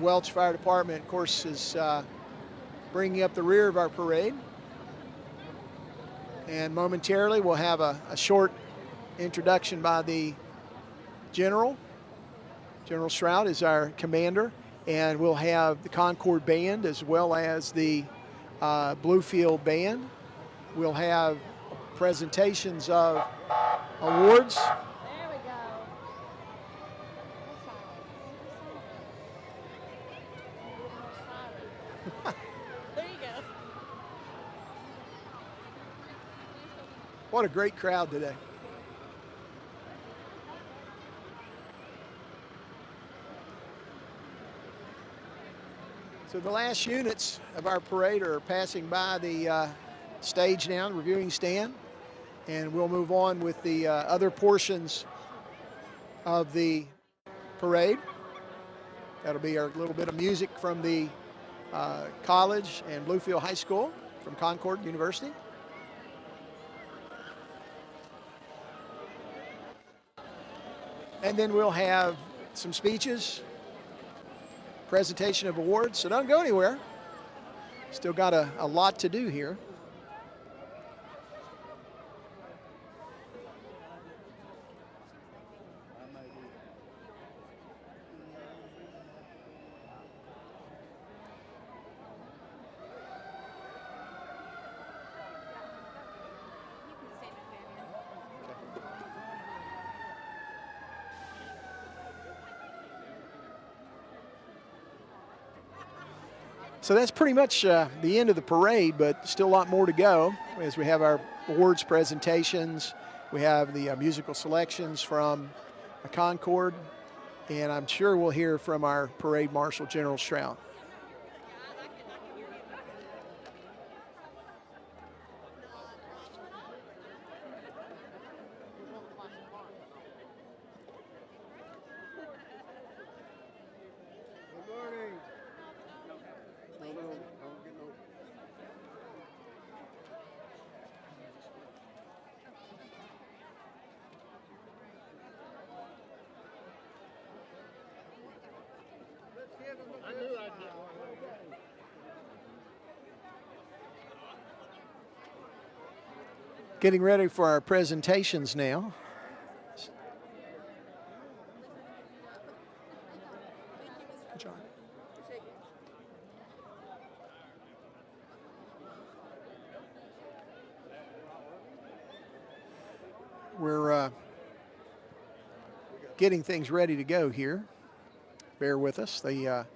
Welch Fire Department, of course, is bringing up the rear of our parade. And momentarily we'll have a short introduction by the General. General Stroud is our commander, and we'll have the Concord Band as well as the Bluefield Band. We'll have presentations of awards. There we go. There you go. What a great crowd today. So the last units of our parade are passing by the stage now, the reviewing stand, and we'll move on with the other portions of the parade. That'll be our little bit of music from the college and Bluefield High School from Concord University. And then we'll have some speeches, presentation of awards, so don't go anywhere. Still got a lot to do here. So that's pretty much the end of the parade, but still a lot more to go as we have our awards presentations. We have the musical selections from Concord, and I'm sure we'll hear from our parade marshal, General Stroud. Getting ready for our presentations now. John. We're getting things ready to go here. Bear with us. The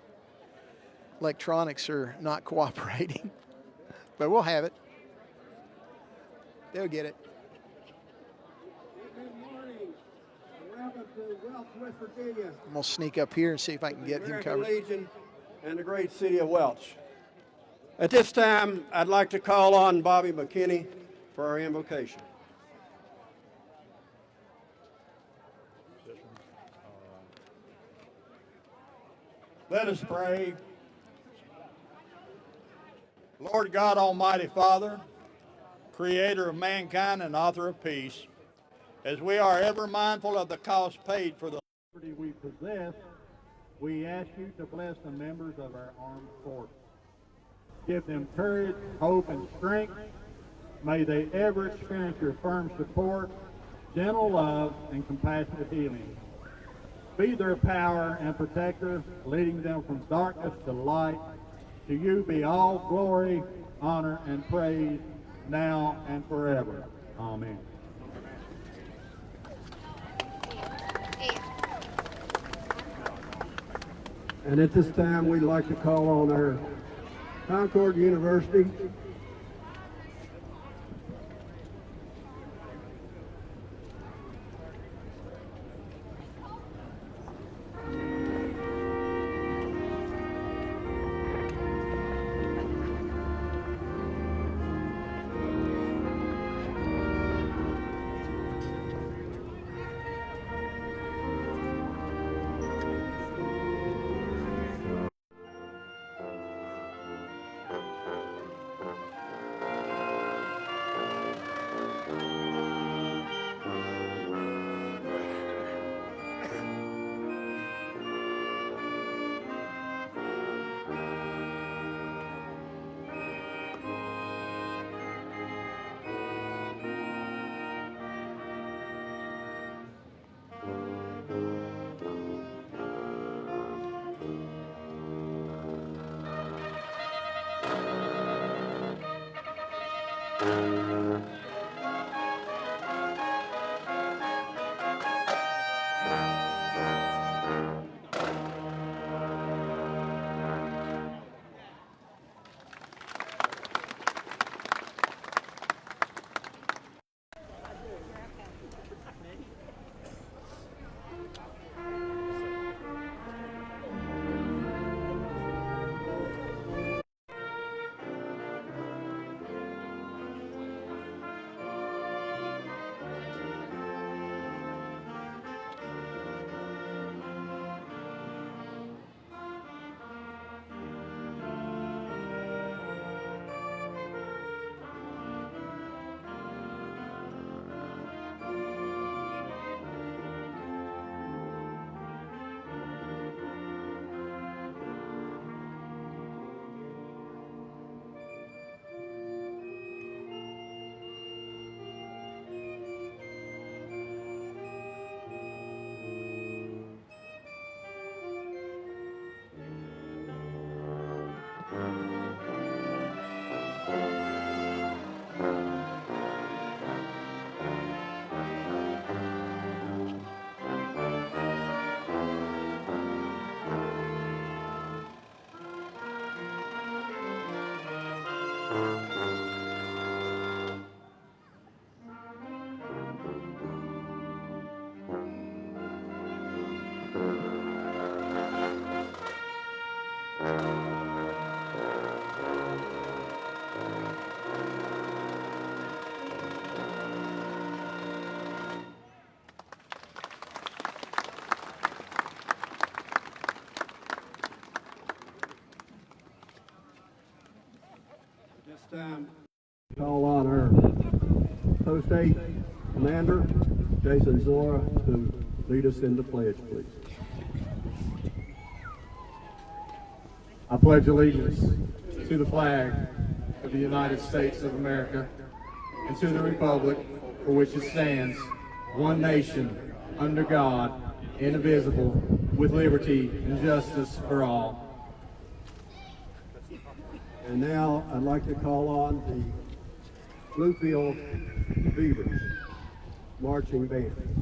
electronics are not cooperating, but we'll have it. They'll get it. Good morning. Welcome to Welch, West Virginia. I'm going to sneak up here and see if I can get him American covered. Legion and the great city of Welch. At this time, I'd like to call on Bobby McKinney for our invocation. Let us pray. Lord God, Almighty Father, Creator of mankind and author of peace, as we are ever mindful of the cost paid for the liberty we possess, we ask you to bless the members of our armed forces. Give them courage, hope, and strength. May they ever experience your firm support, gentle love, and compassionate healing. Be their power and protector, leading them from darkness to light. To you be all glory, honor, and praise, now and forever. Amen. And at this time, we'd like to call on our Concord University time, call on our Post 8 Commander, Jason Zora, to lead us in the pledge, please. I pledge allegiance to the flag of the United States of America and to the republic for which it stands, one nation, under God, indivisible, with liberty and justice for all. And now I'd like to call on the Bluefield Beavers marching band.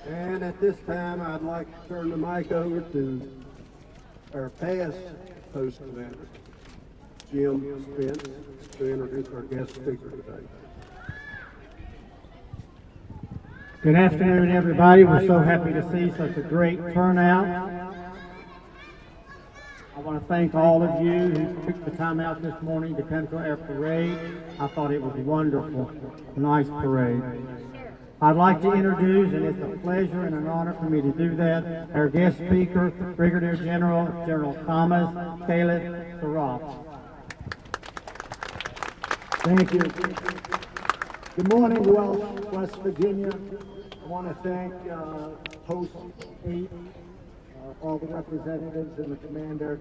And at this time, I'd like to turn the mic over to our past post commander, Jim Spence, to introduce our guest speaker today. Good afternoon, everybody. We're so happy to see such a great turnout. I want to thank all of you who took the time out this morning to come to our parade. I thought it was a wonderful, nice parade. I'd like to introduce, and it's a pleasure and an honor for me to do that, our guest speaker, Brigadier General Thomas Caleb Saraf. Thank you. Good morning, Welch, West Virginia. I want to thank Post 8, all the representatives and the commander,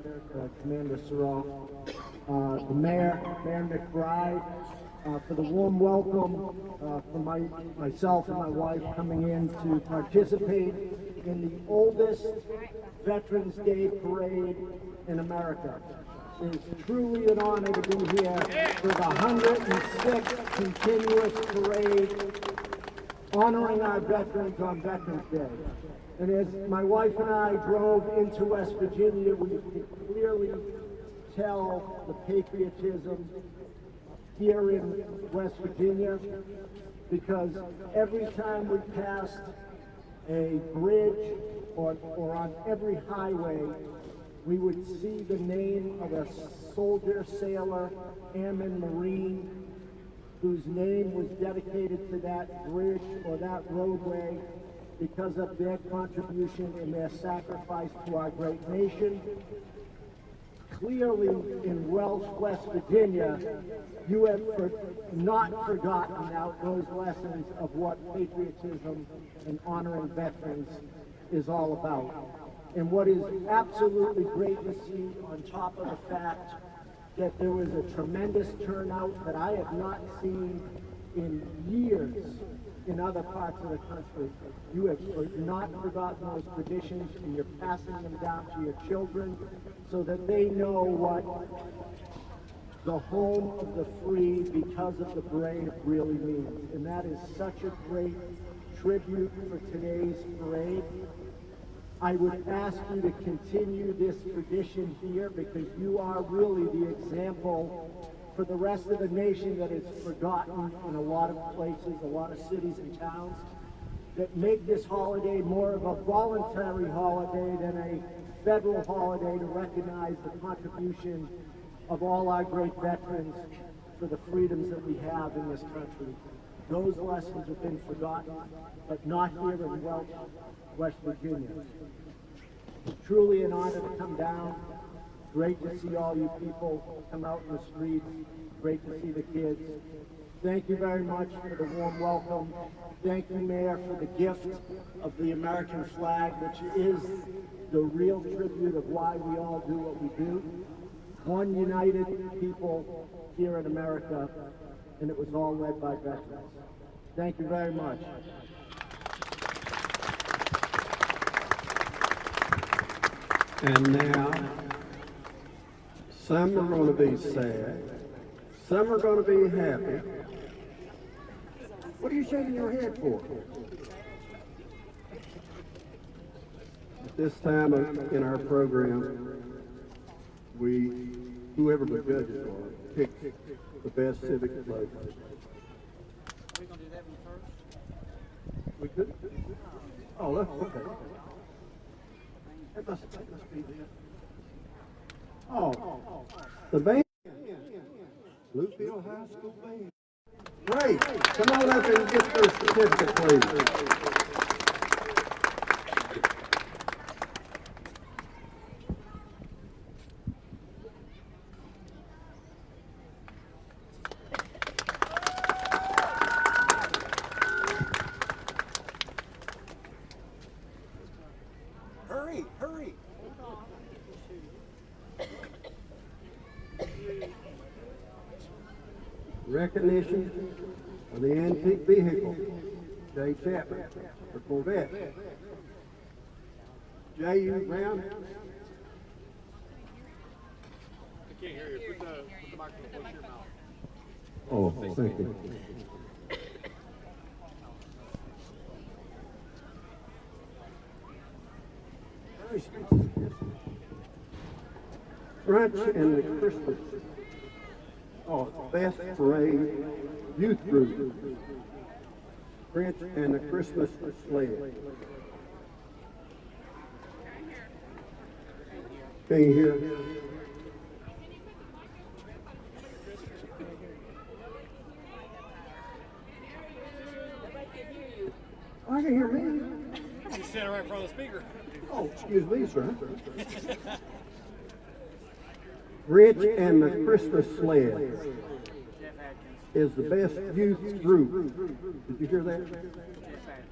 Commander Saraf, the Mayor McBride, for the warm welcome for myself and my wife coming in to participate in the oldest Veterans Day parade in America. It is truly an honor to be here for the 106th continuous parade honoring our veterans on Veterans Day. And as my wife and I drove into West Virginia, we could clearly tell the patriotism here in West Virginia, because every time we passed a bridge or on every highway, we would see the name of a soldier, sailor, airman, marine, whose name was dedicated to that bridge or that roadway because of their contribution and their sacrifice to our great nation. Clearly, in Welch, West Virginia, you have not forgotten those lessons of what patriotism and honoring veterans is all about. And what is absolutely great to see, on top of the fact that there was a tremendous turnout that I have not seen in years in other parts of the country. You have not forgotten those traditions, and you're passing them down to your children so that they know what the home of the free because of the brave really means. And that is such a great tribute for today's parade. I would ask you to continue this tradition here, because you are really the example for the rest of the nation that is forgotten in a lot of places, a lot of cities and towns, that make this holiday more of a voluntary holiday than a federal holiday to recognize the contribution of all our great veterans for the freedoms that we have in this country. Those lessons have been forgotten, but not here in Welch, West Virginia. It's truly an honor to come down. Great to see all you people come out in the streets. Great to see the kids. Thank you very much for the warm welcome. Thank you, Mayor, for the gift of the American flag, which is the real tribute of why we all do what we do. One united people here in America, and it was all led by veterans. Thank you very much. And now, some are going to be sad, some are going to be happy. What are you shaking your head for? At this time in our program, whoever the judges are, pick the best civic pledge. Are we going to do that one first? We could? Oh, that's okay. That must be there. Oh, the band. Bluefield High School Band. Great. Come on up and get your certificate, please. Hurry, hurry. Recognition of the antique vehicle, Jay Chapman, for Corvette. Jay, you around? I can't hear you. Put the microphone close to your mouth. Oh, thank you. Brunch and the Christmas. Oh, best parade youth group. Brunch and the Christmas sled. Can you hear? I can hear me. You're standing right in front of the speaker. Oh, excuse me, sir. Rich and the Christmas Sled is the best youth group. Did you hear that?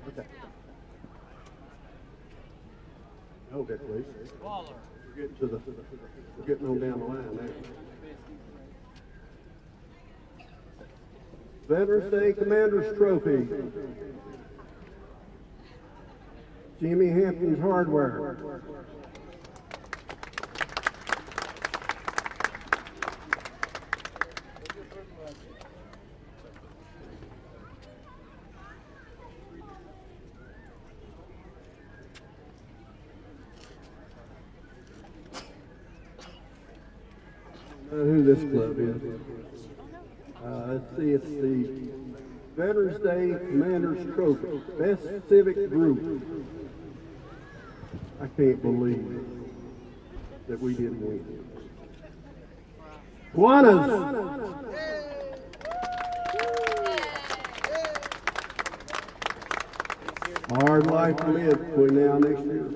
Okay. Okay, please. We're getting on down the line now. Veterans Day Commander's Trophy. Jimmy Hampton's Hardware. Who this club is. Let's see, it's the Veterans Day Commander's Trophy. Best Civic Group. I can't believe that we didn't win. Juanas. Hard life to live between now and next year.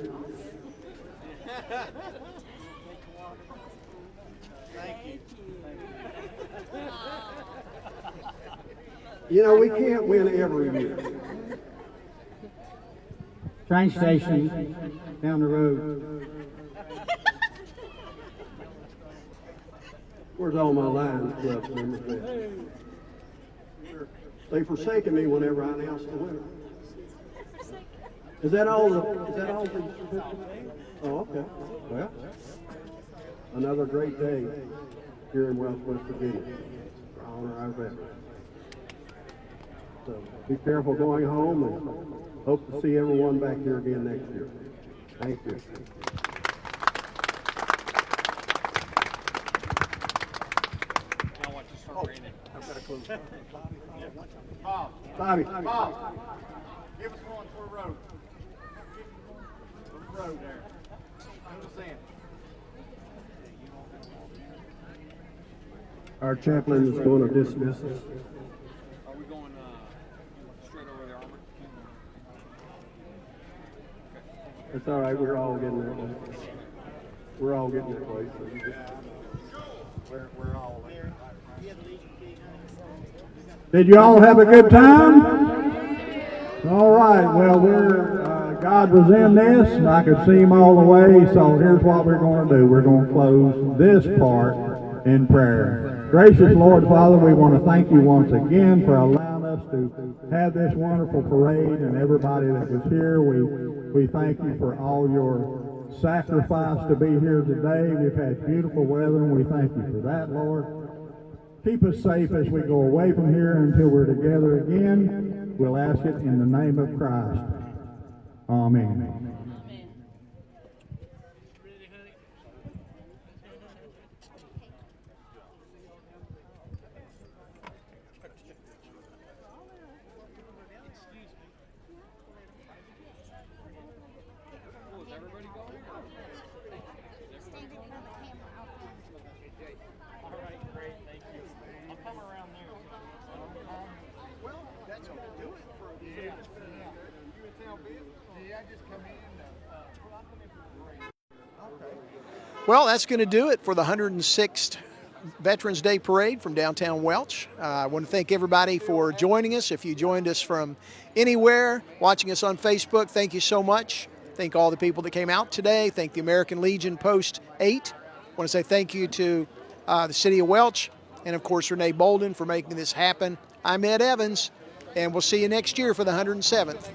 You know, we can't win every year. Train station down the road. Where's all my Lions Club members at? They forsaken me whenever I announce the winner. Is that all the? Oh, okay. Well, another great day here in Welch, West Virginia. To honor our veterans. So be careful going home, and hope to see everyone back here again next year. Thank you. I've got a clue. Bobby. Give us one for the road. For the road there. Do the sand. Our chaplain is going to dismiss us. Are we going straight over the armor? It's all right. We're all getting there. We're all getting there, place. We're all there. Did you all have a good time? All right, well, God was in this, and I could see him all the way, so here's what we're going to do. We're going to close this part in prayer. Gracious Lord Father, we want to thank you once again for allowing us to have this wonderful parade, and everybody that was here. We thank you for all your sacrifice to be here today. We've had beautiful weather, and we thank you for that, Lord. Keep us safe as we go away from here until we're together again. We'll ask it in the name of Christ. Amen. Well, that's going to do it for the 106th Veterans Day Parade from downtown Welch. I want to thank everybody for joining us. If you joined us from anywhere, watching us on Facebook, thank you so much. Thank all the people that came out today. Thank the American Legion Post 8. I want to say thank you to the City of Welch and, of course, Renee Bolden for making this happen. I'm Ed Evans, and we'll see you next year for the 107th.